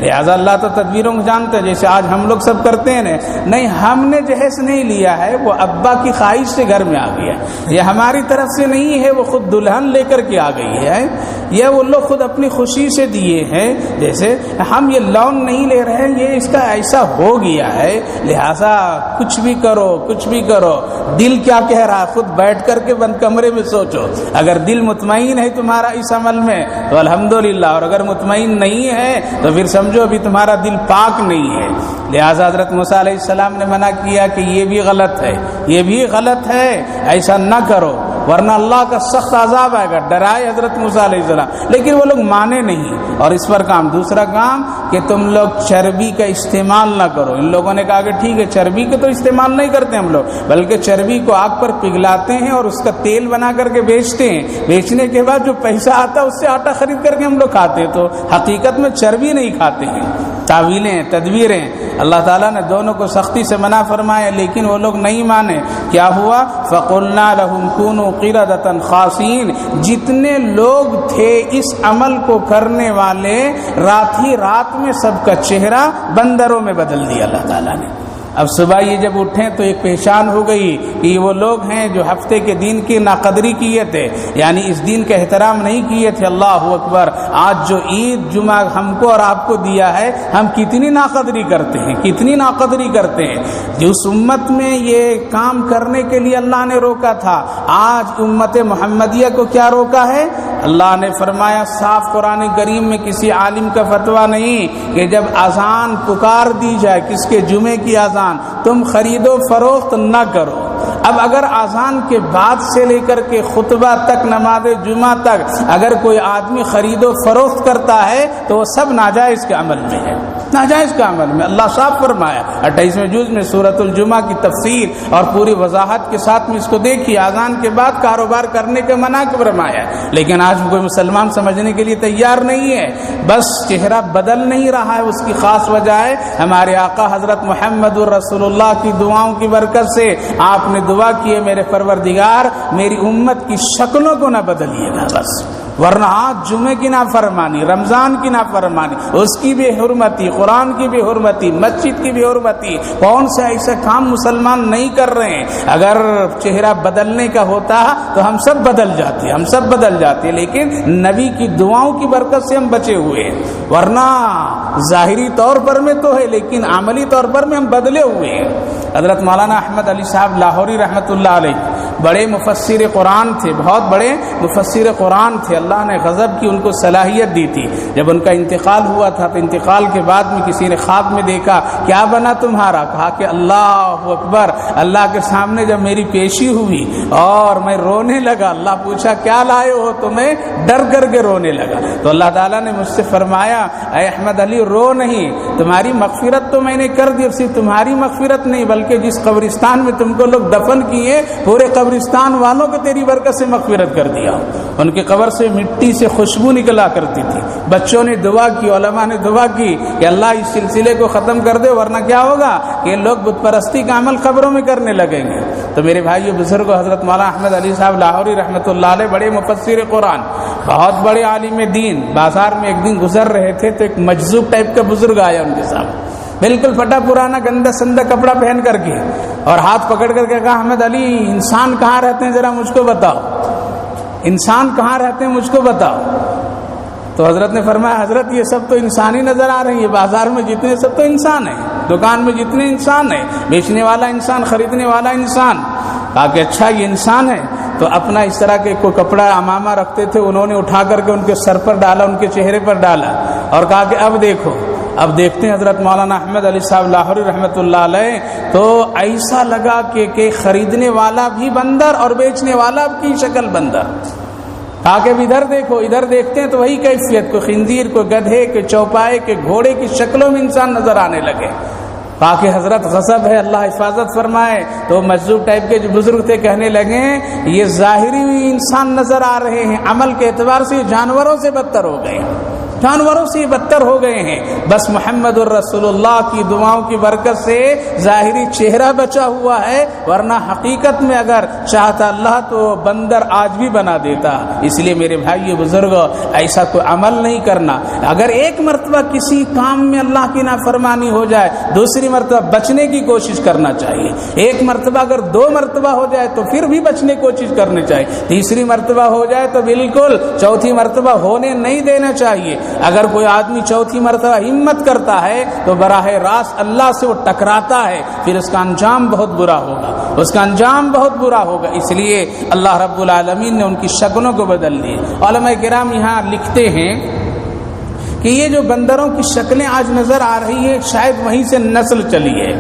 لہٰذا اللہ تو تدبیروں کو جانتا ہے، جیسے آج ہم لوگ سب کرتے ہیں نا، نہیں ہم نے جہیز نہیں لیا ہے، وہ ابا کی خواہش سے گھر میں آ گیا، یہ ہماری طرف سے نہیں ہے، وہ خود دلہن لے کر کے آ گئی ہے، یہ وہ لوگ خود اپنی خوشی سے دیے ہیں، جیسے ہم یہ لون نہیں لے رہے ہیں، یہ اس کا ایسا ہو گیا ہے، لہٰذا کچھ بھی کرو، دل کیا کہہ رہا ہے خود بیٹھ کر کے بند کمرے میں سوچو، اگر دل مطمئن ہے تمہارا اس عمل میں تو الحمدللہ، اور اگر مطمئن نہیں ہے تو پھر سمجھو ابھی تمہارا دل پاک نہیں ہے۔ لہٰذا حضرت موسیٰ علیہ السلام نے منع کیا کہ یہ بھی غلط ہے، ایسا نہ کرو ورنہ اللہ کا سخت عذاب آئے گا، ڈرائے حضرت موسیٰ علیہ السلام، لیکن وہ لوگ مانے نہیں اور اس پر کام۔ دوسرا کام کہ تم لوگ چربی کا استعمال نہ کرو، ان لوگوں نے کہا کہ ٹھیک ہے چربی کا تو استعمال نہیں کرتے ہم لوگ، بلکہ چربی کو آگ پر پگھلاتے ہیں اور اس کا تیل بنا کر کے بیچتے ہیں، بیچنے کے بعد جو پیسہ آتا ہے اس سے آٹا خرید کر کے ہم لوگ کھاتے ہیں، تو حقیقت میں چربی نہیں کھاتے ہیں۔ تعویلیں، تدبیریں، اللہ تعالیٰ نے دونوں کو سختی سے منع فرمایا، لیکن وہ لوگ نہیں مانے۔ کیا ہوا؟ فَقُلْنَا لَهُمْ كُونُوا قِرَدَةً خَاسِئِينَ، جتنے لوگ تھے اس عمل کو کرنے والے، رات ہی رات میں سب کا چہرہ بندروں میں بدل دیا اللہ تعالیٰ نے۔ اب صبح یہ جب اٹھیں تو ایک پہچان ہو گئی کہ یہ وہ لوگ ہیں جو ہفتے کے دن کی ناقدری کیے تھے، یعنی اس دن کا احترام نہیں کیے تھے۔ اللہ اکبر، آج جو عید جمعہ ہم کو اور آپ کو دیا ہے، ہم کتنی ناقدری کرتے ہیں، جس امت میں یہ کام کرنے کے لیے اللہ نے روکا تھا، آج امت محمدیہ کو کیا روکا ہے؟ اللہ نے فرمایا صاف قرآن کریم میں، کسی عالم کا فتویٰ نہیں کہ جب اذان پکار دی جائے، کس کے؟ جمعے کی اذان، تم خرید و فروخت نہ کرو۔ اب اگر اذان کے بعد سے لے کر کے خطبہ تک، نماز جمعہ تک اگر کوئی آدمی خرید و فروخت کرتا ہے تو وہ سب ناجائز کے عمل میں ہے۔ ناجائز کا عمل میں اللہ صاف فرمایا 28ویں جز میں سورۃ الجمعہ کی تفسیر اور پوری وضاحت کے ساتھ میں اس کو دیکھیے. اذان کے بعد کاروبار کرنے کا منع فرمایا, لیکن آج کوئی مسلمان سمجھنے کے لیے تیار نہیں ہے. بس چہرہ بدل نہیں رہا ہے, اس کی خاص وجہ ہے ہمارے آقا حضرت محمد الرسول اللہ کی دعاؤں کی برکت سے. آپ نے دعا کی ہے میرے پروردگار میری امت کی شکلوں کو نہ بدلیے گا بس, ورنہ آج جمعے کی نافرمانی, رمضان کی نافرمانی, اس کی بھی حرمتی, قرآن کی بھی حرمتی, مسجد کی بھی حرمتی, کون سے ایسا کام مسلمان نہیں کر رہے ہیں. اگر چہرہ بدلنے کا ہوتا تو ہم سب بدل جاتے, لیکن نبی کی دعاؤں کی برکت سے ہم بچے ہوئے ہیں, ورنہ ظاہری طور پر میں تو ہے لیکن عملی طور پر میں ہم بدلے ہوئے ہیں. حضرت مولانا احمد علی صاحب لاہوری رحمۃ اللہ علیہ بڑے مفسر قرآن تھے, بہت بڑے مفسر قرآن تھے. اللہ نے غضب کی ان کو صلاحیت دی تھی. جب ان کا انتقال ہوا تھا تو انتقال کے بعد میں کسی نے خواب میں دیکھا کیا بنا تمہارا, کہا کہ اللہ اکبر. اللہ کے سامنے جب میری پیشی ہوئی اور میں رونے لگا, اللہ پوچھا کیا لائے ہو, تو میں ڈر کر کے رونے لگا. تو اللہ تعالیٰ نے مجھ سے فرمایا اے احمد علی رو نہیں, تمہاری مغفرت تو میں نے کر دی, صرف تمہاری مغفرت نہیں بلکہ جس قبرستان میں تم کو لوگ دفن کیے پورے قبرستان والوں کو تیری برکت سے مغفرت کر دیا. ان کی قبر سے مٹی سے خوشبو نکلا کرتی تھی. بچوں نے دعا کی, علماء نے دعا کی کہ اللہ اس سلسلے کو ختم کر دے, ورنہ کیا ہوگا کہ لوگ بت پرستی کا عمل قبروں میں کرنے لگیں گے. تو میرے بھائیو بزرگوں, حضرت مولانا احمد علی صاحب لاہوری رحمۃ اللہ علیہ بڑے مفسر قرآن, بہت بڑے عالم دین, بازار میں ایک دن گزر رہے تھے تو ایک مجذوب ٹائپ کا بزرگ آیا ان کے سامنے, بالکل پھٹا پرانا گندا سندا کپڑا پہن کر کے, اور ہاتھ پکڑ کر کے کہا احمد علی انسان کہاں رہتے ہیں ذرا مجھ کو بتاؤ, انسان کہاں رہتے ہیں مجھ کو بتاؤ. تو حضرت نے فرمایا حضرت یہ سب تو انسان ہی نظر آ رہے ہیں, بازار میں جتنے سب تو انسان ہیں, دکان میں جتنے انسان ہیں, بیچنے والا انسان, خریدنے والا انسان. کہا کہ اچھا یہ انسان ہے. تو اپنا اس طرح کے کوئی کپڑا امامہ رکھتے تھے, انہوں نے اٹھا کر کے ان کے سر پر ڈالا, ان کے چہرے پر ڈالا, اور کہا کہ اب دیکھو. اب دیکھتے ہیں حضرت مولانا احمد علی صاحب لاہوری رحمۃ اللہ علیہ, تو ایسا لگا کہ خریدنے والا بھی بندر اور بیچنے والا کی شکل بندر. کہا کہ ادھر دیکھو, ادھر دیکھتے ہیں تو وہی کیفیت, کوئی خنزیر, کوئی گدھے, کوئی چوپائے, کوئی گھوڑے کی شکلوں میں انسان نظر آنے لگے. کہا کہ حضرت غضب ہے, اللہ حفاظت فرمائے. تو مجذوب ٹائپ کے جو بزرگ تھے کہنے لگے یہ ظاہری انسان نظر آ رہے ہیں, عمل کے اعتبار سے جانوروں سے بدتر ہو گئے, جانوروں سے بدتر ہو گئے ہیں. بس محمد الرسول اللہ کی دعاؤں کی برکت سے ظاہری چہرہ بچا ہوا ہے, ورنہ حقیقت میں اگر چاہتا اللہ تو بندر آج بھی بنا دیتا. اس لیے میرے بھائی بزرگوں ایسا کوئی عمل نہیں کرنا. اگر ایک مرتبہ کسی کام میں اللہ کی نافرمانی ہو جائے, دوسری مرتبہ بچنے کی کوشش کرنا چاہیے. ایک مرتبہ اگر 2 مرتبہ ہو جائے تو پھر بھی بچنے کی کوشش کرنی چاہیے. تیسری مرتبہ ہو جائے تو بالکل, چوتھی مرتبہ ہونے نہیں دینا چاہیے. اگر کوئی آدمی چوتھی مرتبہ ہمت کرتا ہے تو براہ راست اللہ سے وہ ٹکراتا ہے, پھر اس کا انجام بہت برا ہوگا, اس کا انجام بہت برا ہوگا. اس لیے اللہ رب العالمین نے ان کی شکلوں کو بدل دی. علماء کرام یہاں لکھتے ہیں کہ یہ جو بندروں کی شکلیں آج نظر آ رہی ہے شاید وہیں سے نسل چلی ہے.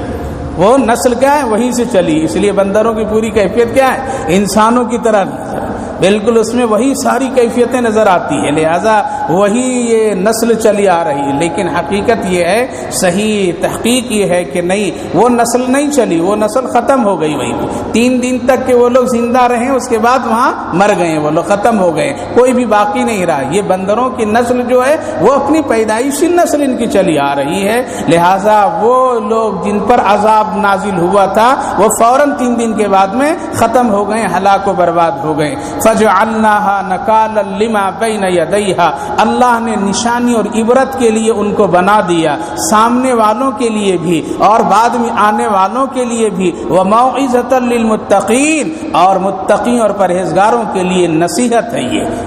وہ نسل کیا ہے, وہیں سے چلی. اس لیے بندروں کی پوری کیفیت کیا ہے, انسانوں کی طرح بالکل اس میں وہی ساری کیفیتیں نظر آتی ہیں, لہذا وہی یہ نسل چلی آ رہی ہے. لیکن حقیقت یہ ہے, صحیح تحقیق یہ ہے کہ نہیں, وہ نسل نہیں چلی, وہ نسل ختم ہو گئی. وہی 3 دن تک کہ وہ لوگ زندہ رہے, اس کے بعد وہاں مر گئے, وہ لوگ ختم ہو گئے, کوئی بھی باقی نہیں رہا. یہ بندروں کی نسل جو ہے وہ اپنی پیدائشی نسل ان کی چلی آ رہی ہے. لہذا وہ لوگ جن پر عذاب نازل ہوا تھا وہ فوراً 3 دن کے بعد میں ختم ہو گئے, ہلاک و برباد ہو گئے. فجعلناها نکالا لما بین یدیہا, اللہ نے نشانی اور عبرت کے لیے ان کو بنا دیا, سامنے والوں کے لیے بھی اور بعد میں آنے والوں کے لیے بھی. وموعظۃ للمتقین, اور متقین اور پرہیزگاروں کے لیے نصیحت ہے.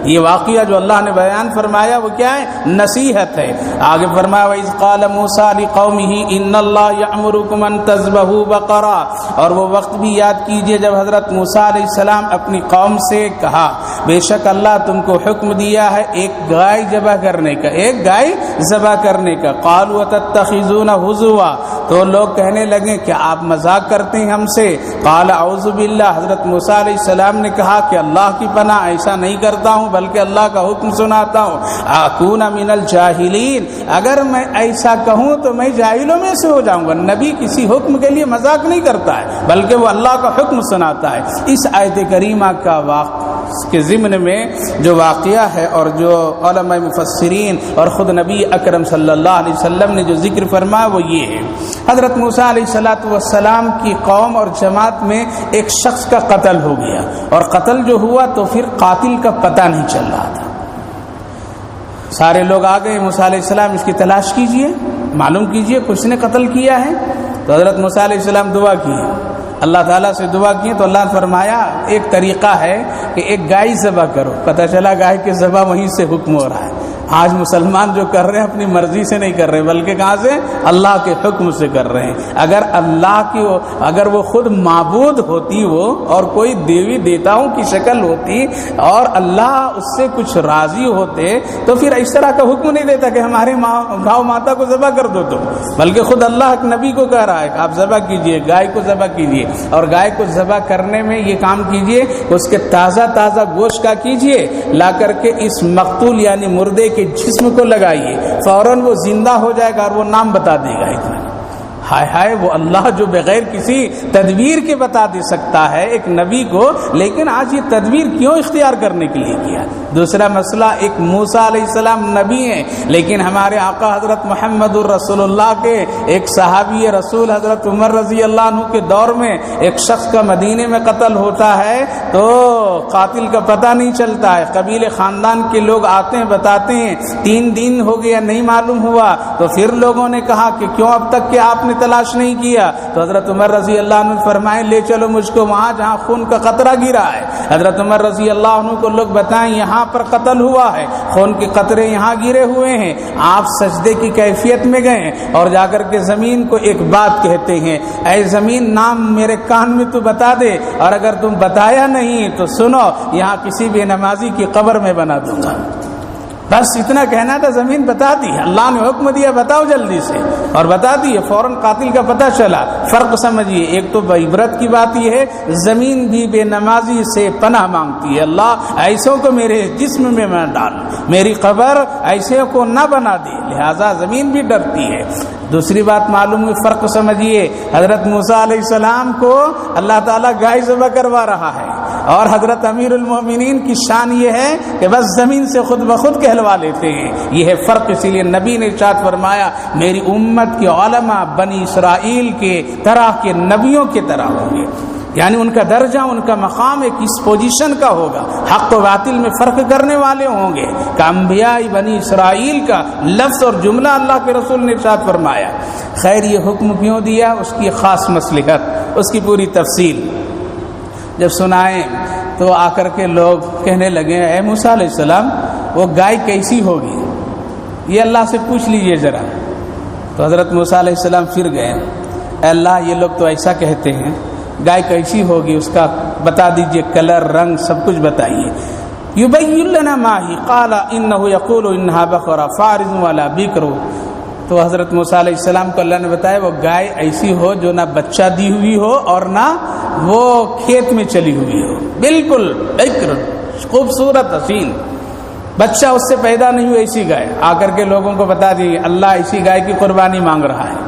یہ واقعہ جو اللہ نے بیان فرمایا وہ کیا ہے, نصیحت ہے. آگے فرمایا وَإِذْ قَالَ مُوسَىٰ لِقَوْمِهِ إِنَّ اللَّهَ يَأْمُرُكُمْ أَن تَذْبَحُوا بَقَرَةً, اور وہ وقت بھی یاد کیجئے جب حضرت موسیٰ علیہ السلام اپنی قوم سے کہا بے شک اللہ تم کو حکم دیا ہے ایک گائے ذبح کرنے کا, ایک گائے ذبح کرنے کا. قالوا تتخذون ہزوا, تو لوگ کہنے لگے کہ آپ مذاق کرتے ہیں ہم سے. قال اعوذ باللہ، حضرت موسیٰ علیہ السلام نے کہا کہ اللہ کی پناہ، ایسا نہیں کرتا ہوں بلکہ اللہ کا حکم سناتا ہوں. اکون من الجاہلین، اگر میں ایسا کہوں تو میں جاہلوں میں سے ہو جاؤں گا. نبی کسی حکم کے لیے مذاق نہیں کرتا ہے بلکہ وہ اللہ کا حکم سناتا ہے. اس آیت کریمہ کا کے ضمن میں جو واقعہ ہے اور جو علماء مفسرین اور خود نبی اکرم صلی اللہ علیہ وسلم نے جو ذکر فرمایا وہ یہ ہے. حضرت موسیٰ علیہ السلام کی قوم اور جماعت میں ایک شخص کا قتل ہو گیا، اور قتل جو ہوا تو پھر قاتل کا پتہ نہیں چل رہا تھا. سارے لوگ آ گئے، موسیٰ علیہ السلام اس کی تلاش کیجئے، معلوم کیجئے کس نے قتل کیا ہے. تو حضرت موسیٰ علیہ السلام دعا کی، اللہ تعالیٰ سے دعا کی تو اللہ نے فرمایا ایک طریقہ ہے کہ ایک گائے ذبح کرو. پتہ چلا گائے کے ذبح وہیں سے حکم ہو رہا ہے. آج مسلمان جو کر رہے ہیں اپنی مرضی سے نہیں کر رہے بلکہ کہاں سے؟ اللہ کے حکم سے کر رہے ہیں. اگر وہ خود معبود ہوتی وہ اور کوئی دیوی دیوتاؤں کی شکل ہوتی اور اللہ اس سے کچھ راضی ہوتے تو پھر اس طرح کا حکم نہیں دیتا کہ ہمارے گاؤں ماتا کو ذبح کر دو. تو بلکہ خود اللہ نبی کو کہہ رہا ہے کہ آپ ذبح کیجئے، گائے کو ذبح کیجئے، اور گائے کو ذبح کرنے میں یہ کام کیجئے کہ اس کے تازہ گوشت کا کیجئے، لا کر کے اس مقتول یعنی مردے کے جسم کو لگائیے، فوراً وہ زندہ ہو جائے گا اور وہ نام بتا دے گا. اتنا ہائے وہ اللہ جو بغیر کسی تدبیر کے بتا دے سکتا ہے ایک نبی کو، لیکن آج یہ تدبیر کیوں اختیار کرنے کے لیے کیا؟ دوسرا مسئلہ، ایک موسیٰ علیہ السلام نبی ہیں لیکن ہمارے آقا حضرت محمد الرسول اللہ کے ایک صحابی رسول حضرت عمر رضی اللہ عنہ کے دور میں ایک شخص کا مدینے میں قتل ہوتا ہے تو قاتل کا پتہ نہیں چلتا ہے. قبیلے خاندان کے لوگ آتے ہیں بتاتے ہیں 3 دن ہو گیا نہیں معلوم ہوا. تو پھر لوگوں نے کہا کہ کیوں اب تک کہ آپ نے تلاش نہیں کیا؟ تو حضرت عمر رضی اللہ عنہ فرمائے لے چلو مجھ کو وہاں جہاں خون کا قطرہ گرا ہے. حضرت عمر رضی اللہ عنہ کو لوگ بتائیں یہاں پر قتل ہوا ہے، خون کے قطرے یہاں گرے ہوئے ہیں. آپ سجدے کی کیفیت میں گئے اور جا کر کے زمین کو ایک بات کہتے ہیں، اے زمین نام میرے کان میں تو بتا دے، اور اگر تم بتایا نہیں تو سنو یہاں کسی بے نمازی کی قبر میں بنا دوں گا. بس اتنا کہنا تھا، زمین بتا دی، اللہ نے حکم دیا بتاؤ جلدی سے، اور بتا دی. فوراً قاتل کا پتہ چلا. فرق سمجھیے، ایک تو عبرت کی بات یہ ہے زمین بھی بے نمازی سے پناہ مانگتی ہے، اللہ ایسوں کو میرے جسم میں نہ ڈال، میری قبر ایسے کو نہ بنا دے، لہذا زمین بھی ڈرتی ہے. دوسری بات معلوم ہوئی، فرق سمجھیے، حضرت موسیٰ علیہ السلام کو اللہ تعالیٰ گائے ذبح کروا رہا ہے اور حضرت امیر المومنین کی شان یہ ہے کہ بس زمین سے خود بخود کہلوا لیتے ہیں. یہ ہے فرق. اسی لیے نبی نے ارشاد فرمایا میری امت کے علماء بنی اسرائیل کے طرح کے نبیوں کی طرح ہوں گے، یعنی ان کا درجہ ان کا مقام ایک اس پوزیشن کا ہوگا، حق و باطل میں فرق کرنے والے ہوں گے کہ انبیاء بنی اسرائیل کا لفظ اور جملہ اللہ کے رسول نے ارشاد فرمایا. خیر یہ حکم کیوں دیا؟ اس کی خاص مصلحت، اس کی پوری تفصیل جب سنائیں تو آ کر کے لوگ کہنے لگے اے موسیٰ علیہ السلام وہ گائے کیسی ہوگی یہ اللہ سے پوچھ لیجئے ذرا. تو حضرت موسیٰ علیہ السلام پھر گئے، اے اللہ یہ لوگ تو ایسا کہتے ہیں، گائے کیسی ہوگی اس کا بتا دیجئے، کلر رنگ سب کچھ بتائیے. یبین لنا ما ہی قال انه یقول انها بقرہ فارض ولا بکر. تو حضرت موسیٰ علیہ السلام کو اللہ نے بتایا وہ گائے ایسی ہو جو نہ بچہ دی ہوئی ہو اور نہ وہ کھیت میں چلی ہوئی ہو، بالکل بکر خوبصورت حسین، بچہ اس سے پیدا نہیں ہوئی ایسی گائے. آ کر کے لوگوں کو بتا دی اللہ ایسی گائے کی قربانی مانگ رہا ہے.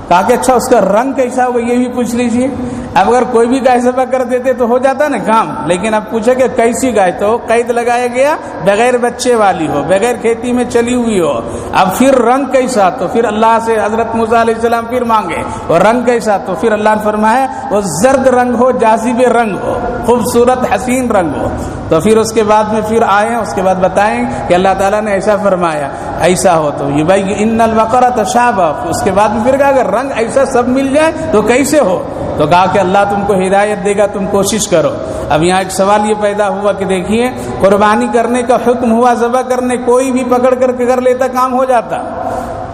کہا کہ اچھا اس کا رنگ کیسا ہوگا یہ بھی پوچھ لیجیے. اب اگر کوئی بھی گائے ذبح کر دیتے تو ہو جاتا نا کام، لیکن اب پوچھے کہ کیسی گائے، تو قید لگایا گیا بغیر بچے والی ہو، بغیر کھیتی میں چلی ہوئی ہو. اب پھر رنگ کیسا؟ تو پھر اللہ سے حضرت موسیٰ علیہ السلام پھر مانگے اور رنگ کیسا؟ تو پھر اللہ نے فرمایا وہ زرد رنگ ہو، جاذب رنگ ہو، خوبصورت حسین رنگ ہو. تو پھر اس کے بعد میں پھر آئے، اس کے بعد بتائیں کہ اللہ تعالیٰ نے ایسا فرمایا ایسا ہو. تو یہ بھائی ان البقرہ تشابہ، اس کے بعد میں پھر کہا اگر رنگ ایسا سب مل جائے تو کیسے ہو؟ تو کہا کہ اللہ تم کو ہدایت دے گا، تم کوشش کرو. اب یہاں ایک سوال یہ پیدا ہوا کہ دیکھیے قربانی کرنے کا حکم ہوا، ذبح کرنے کوئی بھی پکڑ کر کے کر لیتا کام ہو جاتا،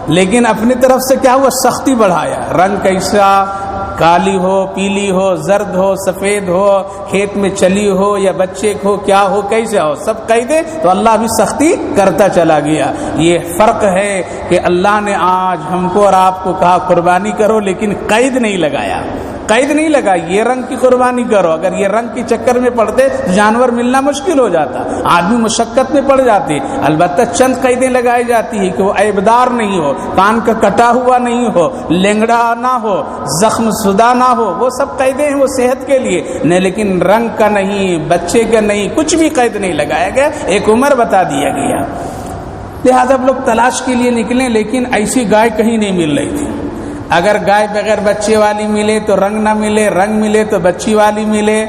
لیکن اپنی طرف سے کیا ہوا؟ سختی بڑھایا. رنگ کیسا، کالی ہو، پیلی ہو، زرد ہو، سفید ہو، کھیت میں چلی ہو یا بچے کو کیا ہو، کیسے ہو، سب قیدیں تو اللہ بھی سختی کرتا چلا گیا۔ یہ فرق ہے کہ اللہ نے آج ہم کو اور آپ کو کہا قربانی کرو، لیکن قید نہیں لگایا، قید نہیں لگا یہ رنگ کی قربانی کرو۔ اگر یہ رنگ کے چکر میں پڑتے تو جانور ملنا مشکل ہو جاتا، آدمی مشقت میں پڑ جاتے۔ البتہ چند قیدیں لگائی جاتی ہیں کہ وہ عیبدار نہیں ہو، کان کا کٹا ہوا نہیں ہو، لنگڑا نہ ہو، زخم زدہ نہ ہو، وہ سب قیدیں ہیں وہ صحت کے لیے نہیں، لیکن رنگ کا نہیں، بچے کا نہیں، کچھ بھی قید نہیں لگایا گیا، ایک عمر بتا دیا گیا۔ لہذا اب لوگ تلاش کے لیے نکلیں، لیکن ایسی گائے کہیں نہیں مل رہی تھی۔ اگر گائے بغیر بچے والی ملے تو رنگ نہ ملے، رنگ ملے تو بچی والی ملے،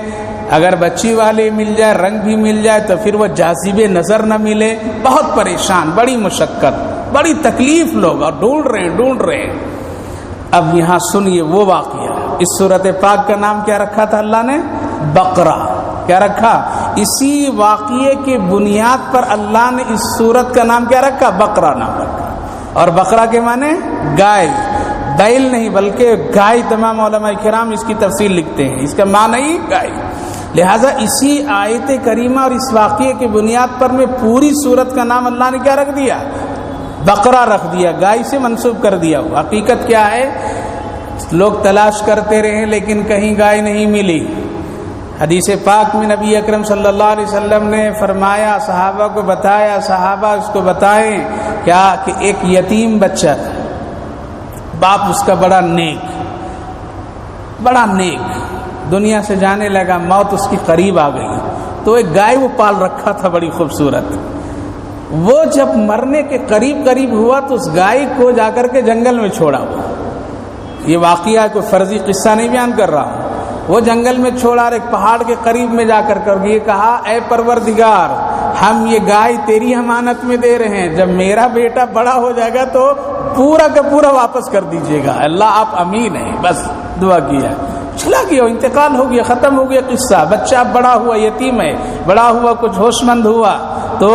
اگر بچی والی مل جائے رنگ بھی مل جائے تو پھر وہ جاذب نظر نہ ملے۔ بہت پریشان، بڑی مشقت، بڑی تکلیف، لوگ اور ڈھونڈ رہے ہیں۔ اب یہاں سنیے وہ واقعہ، اس سورت پاک کا نام کیا رکھا تھا اللہ نے؟ بقرہ۔ کیا رکھا؟ اسی واقعے کے بنیاد پر اللہ نے اس سورت کا نام کیا رکھا؟ بقرہ نام رکھا۔ اور بقرہ کے معنی گائے، بیل نہیں بلکہ گائے۔ تمام علماء کرام اس کی تفسیر لکھتے ہیں، اس کا معنی ہی گائے۔ لہذا اسی آیت کریمہ اور اس واقعے کی بنیاد پر میں پوری سورت کا نام اللہ نے کیا رکھ دیا؟ بقرہ رکھ دیا، گائے سے منسوب کر دیا۔ حقیقت کیا ہے؟ لوگ تلاش کرتے رہے لیکن کہیں گائے نہیں ملی۔ حدیث پاک میں نبی اکرم صلی اللہ علیہ وسلم نے فرمایا، صحابہ کو بتایا، صحابہ اس کو بتائیں کیا کہ ایک یتیم بچہ تھا، باپ اس کا بڑا نیک دنیا سے جانے لگا، موت اس کی قریب آ گئی، تو ایک گائے وہ پال رکھا تھا بڑی خوبصورت۔ وہ جب مرنے کے قریب ہوا تو اس گائے کو جا کر کے جنگل میں چھوڑا ہوا۔ یہ واقعہ کوئی فرضی قصہ نہیں بیان کر رہا ہوں، وہ جنگل میں چھوڑا اور ایک پہاڑ کے قریب میں جا کر یہ کہا، اے پروردگار، ہم یہ گائے تیری امانت میں دے رہے ہیں، جب میرا بیٹا بڑا ہو جائے گا تو پورا کا پورا واپس کر دیجیے گا، اللہ آپ امین ہیں۔ بس دعا کیا، چلا گیا، انتقال ہو گیا، ختم ہو گیا قصہ۔ بچہ بڑا ہوا، یتیم ہے، بڑا ہوا، کچھ ہوش مند ہوا تو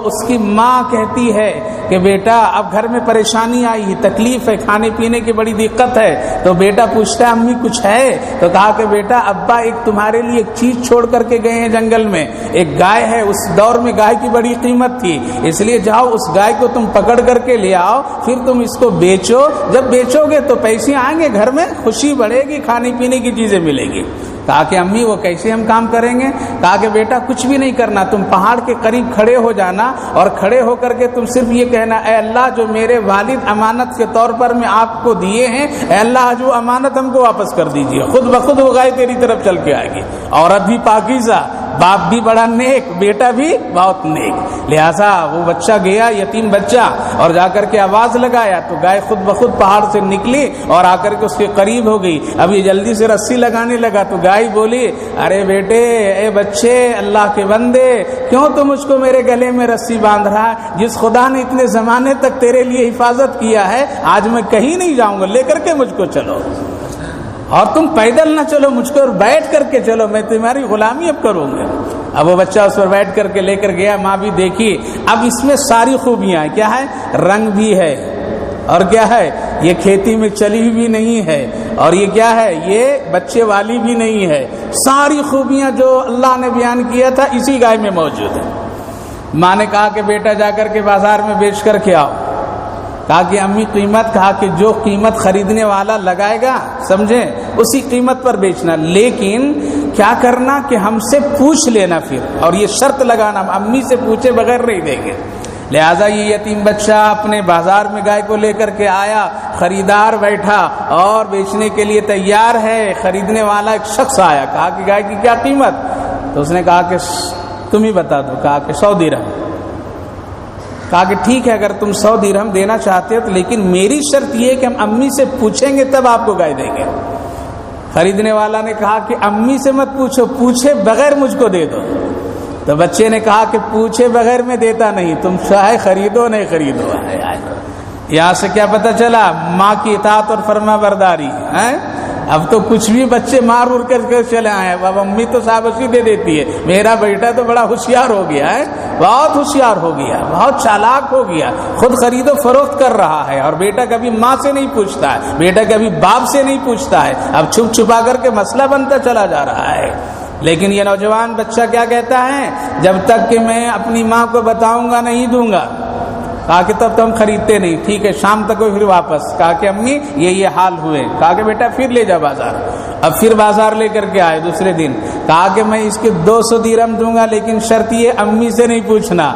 اس کی ماں کہتی ہے کہ بیٹا اب گھر میں پریشانی آئی ہے، تکلیف ہے، کھانے پینے کی بڑی دقت ہے۔ تو بیٹا پوچھتا ہے امی کچھ ہے؟ تو کہا کہ بیٹا ابا ایک تمہارے لیے ایک چیز چھوڑ کر کے گئے ہیں جنگل میں، ایک گائے ہے، اس دور میں گائے کی بڑی قیمت تھی، اس لیے جاؤ اس گائے کو تم پکڑ کر کے لے آؤ، پھر تم اس کو بیچو، جب بیچو گے تو پیسے آئیں گے، گھر میں خوشی بڑھے گی، کھانے پینے کی چیزیں ملے گی۔ کہا کہ امی وہ کیسے ہم کام کریں گے؟ کہا کہ بیٹا کچھ بھی نہیں کرنا، تم پہاڑ کے قریب کھڑے ہو جانا اور کھڑے ہو کر کے تم صرف یہ کہنا، اے اللہ جو میرے والد امانت کے طور پر میں آپ کو دیے ہیں، اے اللہ جو امانت ہم کو واپس کر دیجیے، خود بخود وہ گائے تیری طرف چل کے آئے گی۔ عورت بھی پاکیزہ، باپ بھی بڑا نیک، بیٹا بھی بہت نیک۔ لہذا وہ بچہ گیا، یتیم بچہ، اور جا کر کے آواز لگایا تو گائے خود بخود پہاڑ سے نکلی اور آ کر کے اس کے قریب ہو گئی۔ اب یہ جلدی سے رسی لگانے لگا تو گائے بولی، ارے بیٹے، اے بچے، اللہ کے بندے، کیوں تم مجھ کو میرے گلے میں رسی باندھ رہا ہے؟ جس خدا نے اتنے زمانے تک تیرے لیے حفاظت کیا ہے، آج میں کہیں نہیں جاؤں گا، لے کر کے مجھ کو چلو، اور تم پیدل نہ چلو، مجھ کو بیٹھ کر کے چلو، میں تمہاری غلامی اب کروں گا۔ اب وہ بچہ اس پر بیٹھ کر کے لے کر گیا، ماں بھی دیکھی۔ اب اس میں ساری خوبیاں ہیں، کیا ہے؟ رنگ بھی ہے، اور کیا ہے؟ یہ کھیتی میں چلی بھی نہیں ہے، اور یہ کیا ہے؟ یہ بچے والی بھی نہیں ہے۔ ساری خوبیاں جو اللہ نے بیان کیا تھا اسی گائے میں موجود ہے۔ ماں نے کہا کہ بیٹا جا کر کے بازار میں بیچ کر کے آؤ۔ کہا کہ امی قیمت؟ کہا کہ جو قیمت خریدنے والا لگائے گا، سمجھیں، اسی قیمت پر بیچنا، لیکن کیا کرنا کہ ہم سے پوچھ لینا پھر، اور یہ شرط لگانا، امی سے پوچھے بغیر نہیں دیں گے۔ لہذا یہ یتیم بچہ اپنے بازار میں گائے کو لے کر کے آیا، خریدار بیٹھا اور بیچنے کے لیے تیار ہے، خریدنے والا ایک شخص آیا، کہا کہ گائے کی کیا قیمت؟ تو اس نے کہا کہ تم ہی بتا دو۔ کہا کہ 100 درہم۔ کہا کہ ٹھیک ہے، اگر تم 100 درہم دینا چاہتے ہو تو لیکن میری شرط یہ ہے کہ ہم امی سے پوچھیں گے تب آپ کو گائے دیں گے۔ خریدنے والا نے کہا کہ امی سے مت پوچھو، پوچھے بغیر مجھ کو دے دو۔ تو بچے نے کہا کہ پوچھے بغیر میں دیتا نہیں، تم چاہے خریدو نہیں خریدو۔ یہاں سے کیا پتہ چلا؟ ماں کی اطاعت اور فرما برداری ہے۔ اب تو کچھ بھی بچے مار کر کے چلے آئے، اب امی تو شاباشی دے دیتی ہے، میرا بیٹا تو بڑا ہوشیار ہو گیا ہے، بہت ہوشیار ہو گیا، بہت چالاک ہو گیا، خود خرید و فروخت کر رہا ہے، اور بیٹا کبھی ماں سے نہیں پوچھتا ہے، بیٹا کبھی باپ سے نہیں پوچھتا ہے، اب چھپ چھپا کر کے مسئلہ بنتا چلا جا رہا ہے۔ لیکن یہ نوجوان بچہ کیا کہتا ہے، جب تک کہ میں اپنی ماں کو بتاؤں گا نہیں دوں گا۔ کہا کہ تب تو ہم خریدتے نہیں، ٹھیک ہے شام تک وہ پھر واپس۔ کہا کہ امی یہ حال ہوئے۔ کہا کہ بیٹا پھر لے جا بازار۔ اب پھر بازار لے کر کے آئے دوسرے دن۔ کہا کہ میں اس کے 200 درہم دوں گا، لیکن شرط یہ امی سے نہیں پوچھنا۔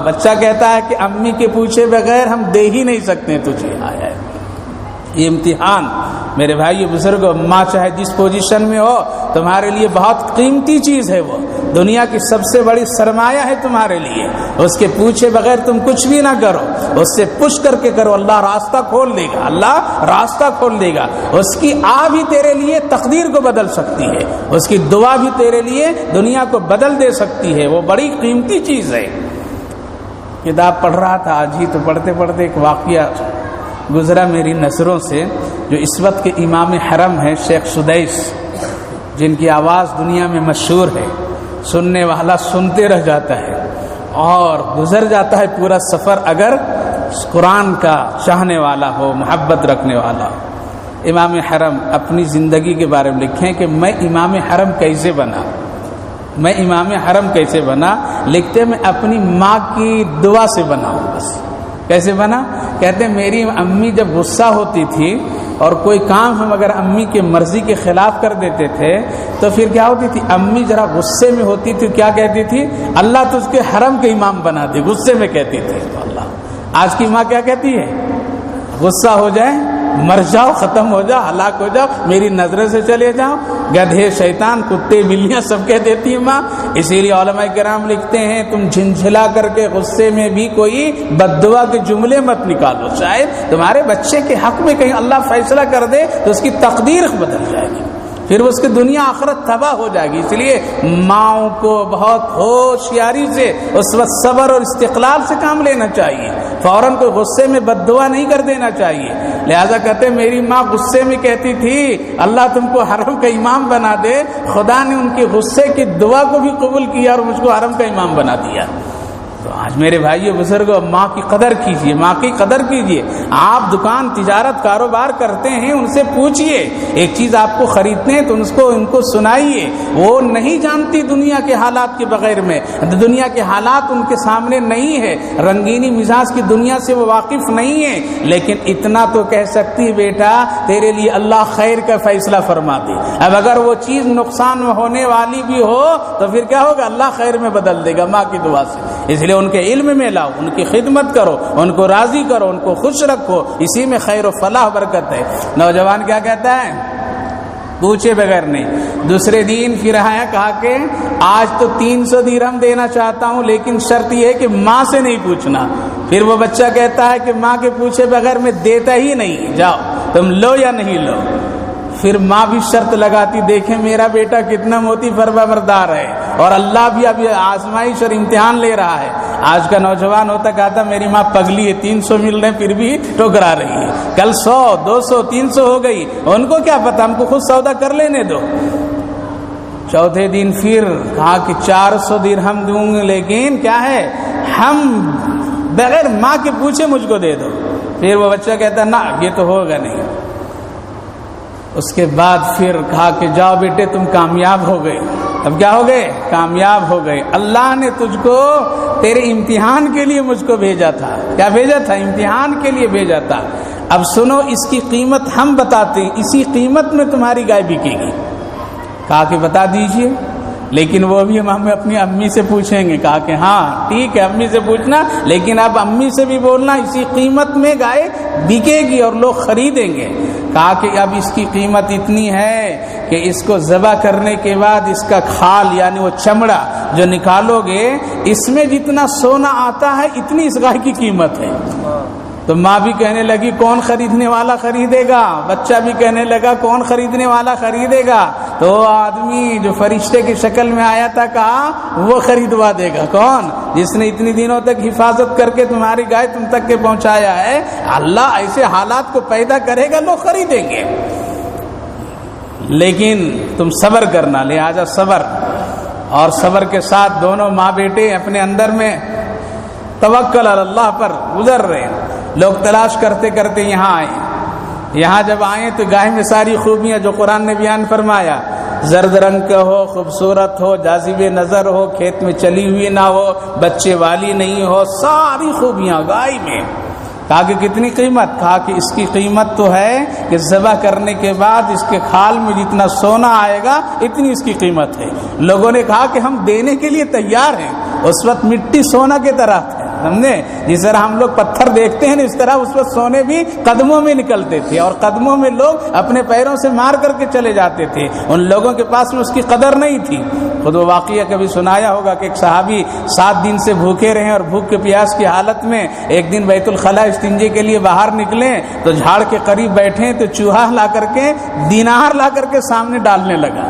بچہ کہتا ہے کہ امی کے پوچھے بغیر ہم دے ہی نہیں سکتے تجھے۔ آیا یہ امتحان میرے بھائی بزرگوں، ماں چاہے جس پوزیشن میں ہو تمہارے لیے بہت قیمتی چیز ہے، وہ دنیا کی سب سے بڑی سرمایہ ہے تمہارے لیے۔ اس کے پوچھے بغیر تم کچھ بھی نہ کرو، اس سے پوچھ کر کے کرو، اللہ راستہ کھول دے گا، اللہ راستہ کھول دے گا۔ اس کی بھی تیرے لیے تقدیر کو بدل سکتی ہے، اس کی دعا بھی تیرے لیے دنیا کو بدل دے سکتی ہے، وہ بڑی قیمتی چیز ہے۔ کتاب پڑھ رہا تھا آج ہی، تو پڑھتے پڑھتے ایک واقعہ گزرا میری نظروں سے، جو اس وقت کے امام حرم ہیں شیخ سدیس، جن کی آواز دنیا میں مشہور ہے، سننے والا سنتے رہ جاتا ہے اور گزر جاتا ہے پورا سفر اگر قرآن کا چاہنے والا ہو، محبت رکھنے والا ہو۔ امام حرم اپنی زندگی کے بارے میں لکھیں کہ میں امام حرم کیسے بنا، میں امام حرم کیسے بنا، لکھتے میں اپنی ماں کی دعا سے بنا ہوں۔ بس کیسے بنا؟ کہتے ہیں میری امی جب غصہ ہوتی تھی اور کوئی کام ہم اگر امی کے مرضی کے خلاف کر دیتے تھے تو پھر کیا ہوتی تھی، امی ذرا غصے میں ہوتی تھی، کیا کہتی تھی، اللہ تجھ کے حرم کے امام بنا دے، غصے میں کہتی تھی۔ تو اللہ آج کی ماں کیا کہتی ہے، غصہ ہو جائے مر جاؤ، ختم ہو جاؤ، ہلاک ہو جاؤ، میری نظریں سے چلے جاؤ، گدھے شیطان کتے بلیاں سب کہہ دیتی ہے ماں۔ اسی لیے علماء کرام لکھتے ہیں تم جھنجھلا کر کے غصے میں بھی کوئی بد دعا کے جملے مت نکالو، شاید تمہارے بچے کے حق میں کہیں اللہ فیصلہ کر دے تو اس کی تقدیر بدل جائے گی، پھر اس کی دنیا آخرت تباہ ہو جائے گی۔ اس لیے ماؤں کو بہت ہوشیاری سے اس وقت صبر اور استقلال سے کام لینا چاہیے، فوراً کوئی غصے میں بد دعا نہیں کر دینا چاہیے۔ لہذا کہتے میری ماں غصے میں کہتی تھی اللہ تم کو حرم کا امام بنا دے، خدا نے ان کے غصے کی دعا کو بھی قبول کیا اور مجھ کو حرم کا امام بنا دیا۔ تو آج میرے بھائیو بزرگوں، ماں کی قدر کیجئے، ماں کی قدر کیجئے۔ آپ دکان تجارت کاروبار کرتے ہیں، ان سے پوچھئے، ایک چیز آپ کو خریدتے ہیں تو ان کو سنائیے، وہ نہیں جانتی دنیا کے حالات کے بغیر میں، دنیا کے حالات ان کے سامنے نہیں ہے، رنگینی مزاج کی دنیا سے وہ واقف نہیں ہے، لیکن اتنا تو کہہ سکتی بیٹا تیرے لیے اللہ خیر کا فیصلہ فرما دے۔ اب اگر وہ چیز نقصان ہونے والی بھی ہو تو پھر کیا ہوگا، اللہ خیر میں بدل دے گا ماں کی دعا سے۔ اس لیے ان کے علم میں لاؤ، ان کی خدمت کرو، ان کو راضی کرو، ان کو خوش رکھو، اسی میں خیر و فلاح برکت ہے۔ نوجوان کیا کہتا ہے، پوچھے بغیر نہیں۔ دوسرے دن پھر آیا، کہا کہ آج تو 300 درہم دینا چاہتا ہوں، لیکن شرط یہ ہے کہ ماں سے نہیں پوچھنا۔ پھر وہ بچہ کہتا ہے کہ ماں کے پوچھے بغیر میں دیتا ہی نہیں، جاؤ تم لو یا نہیں لو۔ پھر ماں بھی شرط لگاتی، دیکھیں میرا بیٹا کتنا موتی فرما بردار ہے، اور اللہ بھی اب آزمائش اور امتحان لے رہا ہے۔ آج کا نوجوان ہوتا کہتا میری ماں پگلی ہے، 300 مل رہے پھر بھی ٹھکرا رہی ہے، کل 100 200 300 ہو گئی، ان کو کیا پتا، ہم کو خود سودا کر لینے دو۔ چوتھے دن پھر کہا کہ 400 درہم دوں گے، لیکن کیا ہے، ہم بغیر ماں کے پوچھے مجھ کو دے دو۔ پھر وہ بچہ کہتا نہ یہ تو ہوگا نہیں۔ اس کے بعد پھر کہا کہ جاؤ بیٹے تم کامیاب ہو گئے۔ اب کیا ہو گئے، کامیاب ہو گئے، اللہ نے تجھ کو تیرے امتحان کے لیے مجھ کو بھیجا تھا۔ کیا بھیجا تھا، امتحان کے لیے بھیجا تھا۔ اب سنو اس کی قیمت ہم بتاتے ہیں، اسی قیمت میں تمہاری گائے بکے گی۔ کہا کہ بتا دیجئے، لیکن وہ بھی ہم اپنی امی سے پوچھیں گے۔ کہا کہ ہاں ٹھیک ہے امی سے پوچھنا، لیکن اب امی سے بھی بولنا اسی قیمت میں گائے بکے گی اور لوگ خریدیں گے۔ کہا کہ اب اس کی قیمت اتنی ہے کہ اس کو ذبح کرنے کے بعد اس کا کھال یعنی وہ چمڑا جو نکالو گے، اس میں جتنا سونا آتا ہے اتنی اس گائے کی قیمت ہے۔ تو ماں بھی کہنے لگی کون خریدنے والا خریدے گا، بچہ بھی کہنے لگا کون خریدنے والا خریدے گا۔ تو آدمی جو فرشتے کی شکل میں آیا تھا کہا وہ خریدوا دے گا، کون، جس نے اتنی دنوں تک حفاظت کر کے تمہاری گائے تم تک کے پہنچایا ہے۔ اللہ ایسے حالات کو پیدا کرے گا، لوگ خریدیں گے، لیکن تم صبر کرنا، لہذا صبر اور صبر کے ساتھ دونوں ماں بیٹے اپنے اندر میں توکل علی اللہ پر گزر رہے ہیں۔ لوگ تلاش کرتے کرتے یہاں آئے، یہاں جب آئے تو گائے میں ساری خوبیاں جو قرآن نے بیان فرمایا، زرد رنگ کا ہو، خوبصورت ہو، جاذب نظر ہو، کھیت میں چلی ہوئی نہ ہو، بچے والی نہیں ہو، ساری خوبیاں گائے میں۔ کہا کہ کتنی قیمت؟ کہا کہ اس کی قیمت تو ہے کہ ذبح کرنے کے بعد اس کے کھال میں جتنا سونا آئے گا اتنی اس کی قیمت ہے۔ لوگوں نے کہا کہ ہم دینے کے لیے تیار ہیں۔ اس وقت مٹی سونا کی طرح تھے، سمجھے؟ جس طرح ہم لوگ پتھر دیکھتے ہیں نا، اس طرح اس وقت سونے بھی قدموں میں نکلتے تھے، اور قدموں میں لوگ اپنے پیروں سے مار کر کے چلے جاتے تھے۔ ان لوگوں کے پاس میں اس کی قدر نہیں تھی۔ خود وہ واقعہ کبھی سنایا ہوگا کہ ایک صحابی 7 دن سے بھوکے رہے اور بھوک کے پیاس کی حالت میں ایک دن بیت الخلاء استنجے کے لیے باہر نکلے تو جھاڑ کے قریب بیٹھے تو چوہا لا کر کے دینار لا کر کے سامنے ڈالنے لگا۔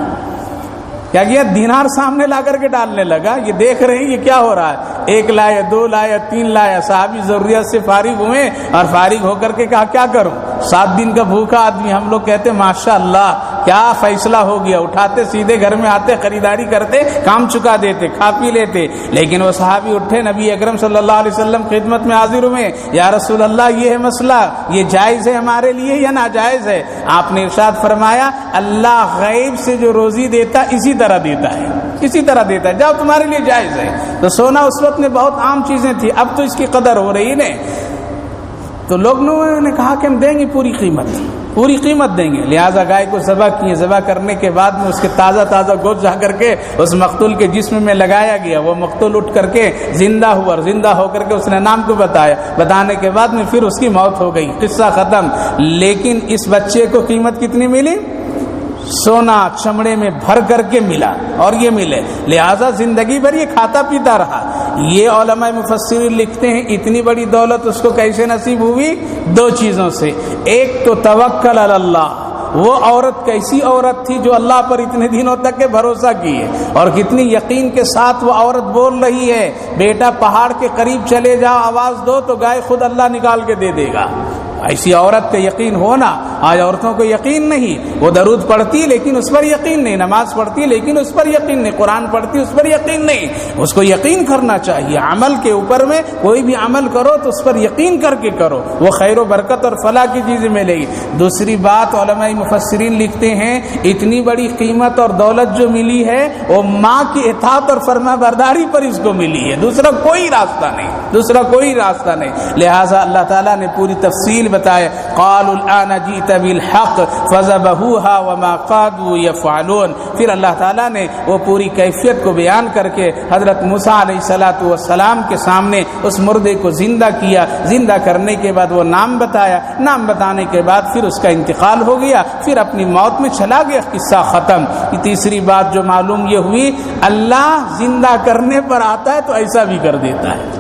کیا کیا؟ دینار سامنے لا کر کے ڈالنے لگا۔ یہ دیکھ رہے ہیں یہ کیا ہو رہا ہے، 1 لایا، 2 لایا، 3 لایا۔ صحابی ضروریات سے فارغ ہوئے اور فارغ ہو کر کے کہا کیا کروں، 7 دن کا بھوکا آدمی۔ ہم لوگ کہتے ماشاء اللہ کیا فیصلہ ہو گیا، اٹھاتے سیدھے گھر میں آتے، خریداری کرتے، کام چکا دیتے، کھا پی لیتے۔ لیکن وہ صحابی اٹھے، نبی اکرم صلی اللہ علیہ وسلم خدمت میں حاضر ہوئے، یا رسول اللہ یہ ہے مسئلہ، یہ جائز ہے ہمارے لیے یا ناجائز ہے؟ آپ نے ارشاد فرمایا اللہ غیب سے جو روزی دیتا اسی طرح دیتا ہے، اسی طرح دیتا ہے، جاؤ تمہارے لیے جائز ہے۔ تو سونا اس وقت میں بہت عام چیزیں تھی، اب تو اس کی قدر ہو رہی ہے۔ تو لوگوں نے کہا کہ ہم دیں گے پوری قیمت، پوری قیمت دیں گے۔ لہٰذا گائے کو ذبح کیے، ذبح کرنے کے بعد میں اس کے تازہ گوشت جا کر کے اس مقتول کے جسم میں لگایا گیا۔ وہ مقتول اٹھ کر کے زندہ ہوا، اور زندہ ہو کر کے اس نے نام کو بتایا، بتانے کے بعد میں پھر اس کی موت ہو گئی، قصہ ختم۔ لیکن اس بچے کو قیمت کتنی ملی؟ سونا چمڑے میں بھر کر کے ملا، اور یہ ملے، لہذا زندگی بھر یہ کھاتا پیتا رہا۔ یہ علماء مفسرین لکھتے ہیں اتنی بڑی دولت اس کو کیسے نصیب ہوئی؟ 2 چیزوں سے۔ ایک تو توکل علی اللہ، وہ عورت کیسی عورت تھی جو اللہ پر اتنے دنوں تک کے بھروسہ کیے، اور کتنی یقین کے ساتھ وہ عورت بول رہی ہے، بیٹا پہاڑ کے قریب چلے جاؤ، آواز دو تو گائے خود اللہ نکال کے دے دے گا۔ ایسی عورت کا یقین ہونا، آج عورتوں کو یقین نہیں، وہ درود پڑھتی لیکن اس پر یقین نہیں، نماز پڑھتی لیکن اس پر یقین نہیں، قرآن پڑھتی اس پر یقین نہیں۔ اس کو یقین کرنا چاہیے، عمل کے اوپر میں کوئی بھی عمل کرو تو اس پر یقین کر کے کرو، وہ خیر و برکت اور فلاح کی چیزیں ملے گی۔ دوسری بات علماء مفسرین لکھتے ہیں اتنی بڑی قیمت اور دولت جو ملی ہے وہ ماں کی اطاعت اور فرما برداری پر اس کو ملی ہے، دوسرا کوئی راستہ نہیں، دوسرا کوئی راستہ نہیں۔ لہٰذا اللہ تعالیٰ نے پوری تفصیل بتائے، قالوا الآن جئت بالحق فذبحوها وما قادوا يفعلون۔ پھر اللہ تعالیٰ نے وہ پوری کیفیت کو بیان کر کے حضرت موسیٰ علیہ السلام کے سامنے اس مردے کو زندہ کیا، زندہ کرنے کے بعد وہ نام بتایا، نام بتانے کے بعد پھر اس کا انتقال ہو گیا، پھر اپنی موت میں چلا گیا، قصہ ختم۔ تیسری بات جو معلوم یہ ہوئی، اللہ زندہ کرنے پر آتا ہے تو ایسا بھی کر دیتا ہے۔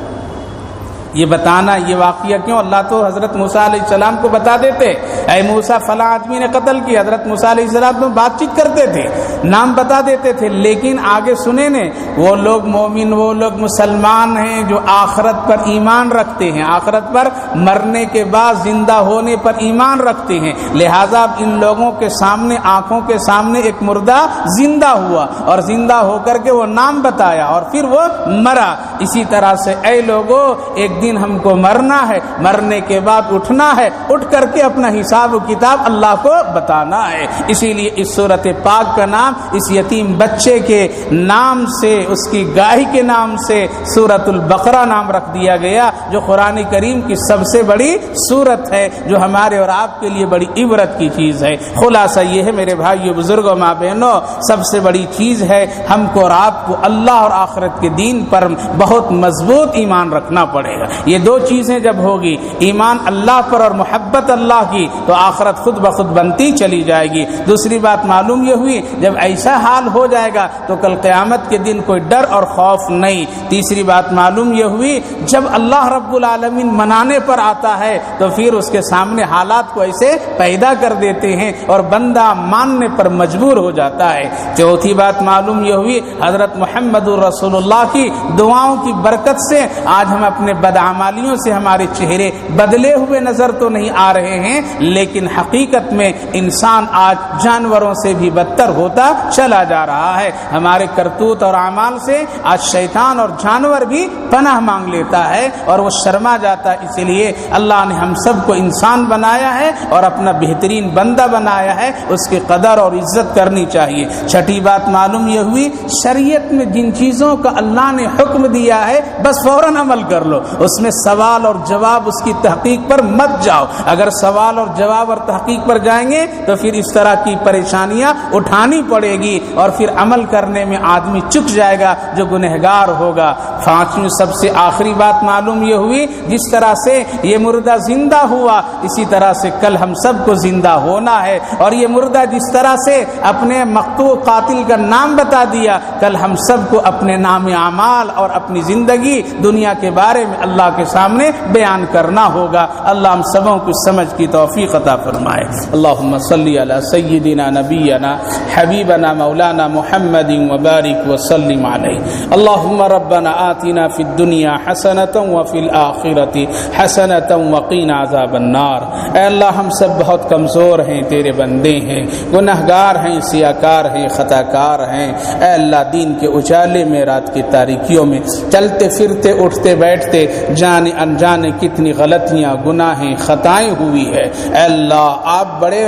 یہ بتانا یہ واقعہ کیوں؟ اللہ تو حضرت موسیٰ علیہ السلام کو بتا دیتے، اے موسیٰ فلاں آدمی نے قتل کیا، حضرت موسیٰ علیہ السلام تو بات چیت کرتے تھے، نام بتا دیتے تھے، لیکن آگے سنے نے وہ لوگ مومن، وہ لوگ مسلمان ہیں جو آخرت پر ایمان رکھتے ہیں، آخرت پر مرنے کے بعد زندہ ہونے پر ایمان رکھتے ہیں، لہٰذا اب ان لوگوں کے سامنے، آنکھوں کے سامنے ایک مردہ زندہ ہوا، اور زندہ ہو کر کے وہ نام بتایا اور پھر وہ مرا۔ اسی طرح سے اے لوگو، ایک دن ہم کو مرنا ہے، مرنے کے بعد اٹھنا ہے، اٹھ کر کے اپنا حساب و کتاب اللہ کو بتانا ہے۔ اسی لیے اس سورۃ پاک کا نام اس یتیم بچے کے نام سے، اس کی گائے کے نام سے سورۃ البقرہ نام رکھ دیا گیا، جو قرآن کریم کی سب سے بڑی سورت ہے، جو ہمارے اور آپ کے لیے بڑی عبرت کی چیز ہے۔ خلاصہ یہ ہے میرے بھائیو، بزرگوں، ماں بہنوں، سب سے بڑی چیز ہے ہم کو اور آپ کو اللہ اور آخرت کے دین پر بہت مضبوط ایمان رکھنا پڑے گا۔ یہ 2 چیزیں جب ہوگی، ایمان اللہ پر اور محبت اللہ کی، تو آخرت خود بخود بنتی چلی جائے گی۔ دوسری بات معلوم یہ ہوئی، جب ایسا حال ہو جائے گا تو کل قیامت کے دن کوئی ڈر اور خوف نہیں۔ تیسری بات معلوم یہ ہوئی، جب اللہ رب العالمین منانے پر آتا ہے تو پھر اس کے سامنے حالات کو ایسے پیدا کر دیتے ہیں اور بندہ ماننے پر مجبور ہو جاتا ہے۔ چوتھی بات معلوم یہ ہوئی، حضرت محمد رسول اللہ کی دعاؤں کی برکت سے آج ہم اپنے بدعمالیوں سے ہمارے چہرے بدلے ہوئے نظر تو نہیں آ رہے ہیں، لیکن حقیقت میں انسان آج جانوروں سے بھی بدتر ہوتا چلا جا رہا ہے۔ ہمارے کرتوت اور اعمال سے آج شیطان اور جانور بھی پناہ مانگ لیتا ہے اور وہ شرما جاتا ہے۔ اس لیے اللہ نے ہم سب کو انسان بنایا ہے اور اپنا بہترین بندہ بنایا ہے، اس کی قدر اور عزت کرنی چاہیے۔ چھٹی بات معلوم یہ ہوئی، شریعت میں جن چیزوں کا اللہ نے حکم دیا ہے بس فوراً عمل کر لو، اس میں سوال اور جواب اس کی تحقیق پر مت جاؤ۔ اگر سوال اور جواب اور تحقیق پر جائیں گے تو پھر اس طرح کی پریشانیاں اٹھانی پڑے گی اور پھر عمل کرنے میں آدمی چک جائے گا جو گنہگار ہوگا۔ پانچویں سب سے آخری بات معلوم یہ ہوئی، جس طرح سے یہ مردہ زندہ ہوا اسی طرح سے کل ہم سب کو زندہ ہونا ہے، اور یہ مردہ جس طرح سے اپنے مقتول قاتل کا نام بتا دیا، کل ہم سب کو اپنے نام اعمال اور اپنی زندگی دنیا کے بارے میں اللہ کے سامنے بیان کرنا ہوگا۔ اللہ ہم سبوں کو سمجھ کی توفیق عطا فرمائے۔ اللہم صلی علی سیدنا نبینا حبیبنا مولانا محمد وبارک وسلم علیہ۔ اللہم ربنا آتنا فی الدنیا حسنۃ وفی الآخرۃ حسنۃ وقنا عذاب النار۔ اے اللہ ہم سب بہت کمزور ہیں، تیرے بندے ہیں، گنہگار ہیں، سیاکار ہیں، خطا کار ہیں۔ اے اللہ دین کے اجالے میں رات کی تاریکیوں میں چلتے پھرتے اٹھتے بیٹھتے جانے انجانے کتنی غلطیاں گناہیں خطائیں ہوئی ہے۔ اے اللہ آپ بڑے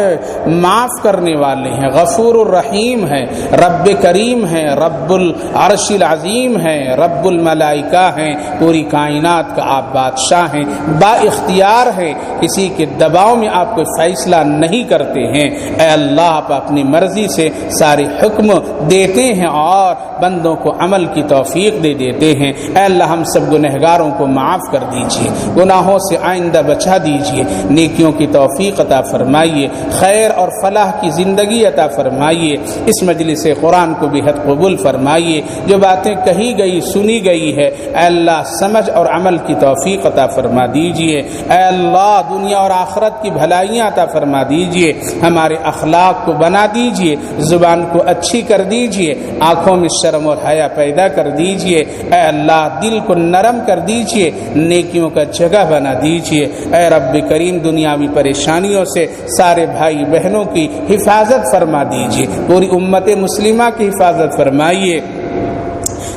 معاف کرنے والے ہیں، غفور الرحیم ہیں، رب کریم ہیں، رب العرش العظیم ہیں، رب الملائکہ ہیں، پوری کائنات کا آپ بادشاہ ہیں، با اختیار ہیں، کسی کے دباؤ میں آپ کوئی فیصلہ نہیں کرتے ہیں۔ اے اللہ آپ اپنی مرضی سے سارے حکم دیتے ہیں اور بندوں کو عمل کی توفیق دے دیتے ہیں۔ اے اللہ ہم سب گنہگاروں کو معاف کر دیجئے، گناہوں سے آئندہ بچا دیجئے، نیکیوں کی توفیق عطا فرمائیے، خیر اور فلاح کی زندگی عطا فرمائیے۔ اس مجلس قرآن کو بھی حد قبول فرمائیے، جو باتیں کہی گئی سنی گئی ہے اے اللہ سمجھ اور عمل کی توفیق عطا فرما دیجئے۔ اے اللہ دنیا اور آخرت کی بھلائیاں عطا فرما دیجئے، ہمارے اخلاق کو بنا دیجئے، زبان کو اچھی کر دیجئے، آنکھوں میں شرم اور حیا پیدا کر دیجئے۔ اے اللہ دل کو نرم کر دیجئے، نیکیوں کا جگہ بنا دیجئے۔ اے رب کریم دنیاوی پریشانیوں سے سارے بھائی بہنوں کی حفاظت فرما دیجئے، پوری امت مسلمہ کی حفاظت فرمائیے۔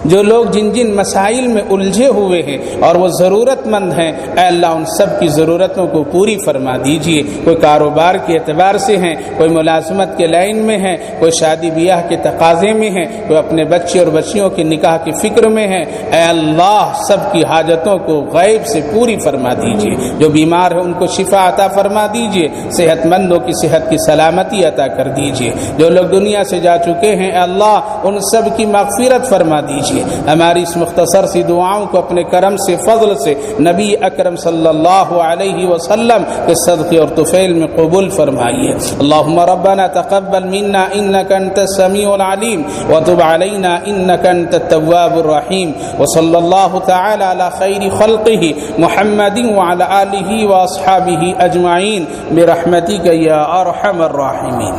جو لوگ جن جن مسائل میں الجھے ہوئے ہیں اور وہ ضرورت مند ہیں اے اللہ ان سب کی ضرورتوں کو پوری فرما دیجئے۔ کوئی کاروبار کے اعتبار سے ہیں، کوئی ملازمت کے لائن میں ہیں، کوئی شادی بیاہ کے تقاضے میں ہیں، کوئی اپنے بچے اور بچیوں کے نکاح کی فکر میں ہیں، اے اللہ سب کی حاجتوں کو غیب سے پوری فرما دیجئے۔ جو بیمار ہیں ان کو شفا عطا فرما دیجئے، صحت مندوں کی صحت کی سلامتی عطا کر دیجئے۔ جو لوگ دنیا سے جا چکے ہیں اے اللہ ان سب کی مغفرت فرما دیجئے۔ ہماری اس مختصر سی دعاؤں کو اپنے کرم سے فضل سے نبی اکرم صلی اللہ علیہ وسلم کے صدقے اور طفیل میں قبول فرمائیے۔ اللہم ربنا تقبل منا انک انت السمیع العلیم وتب علینا انک انت التواب الرحیم، وصلی اللہ تعالی علی خیر خلقہ محمد وعلی آلہ واصحابہ اجمعین برحمتک یا ارحم الراحمین۔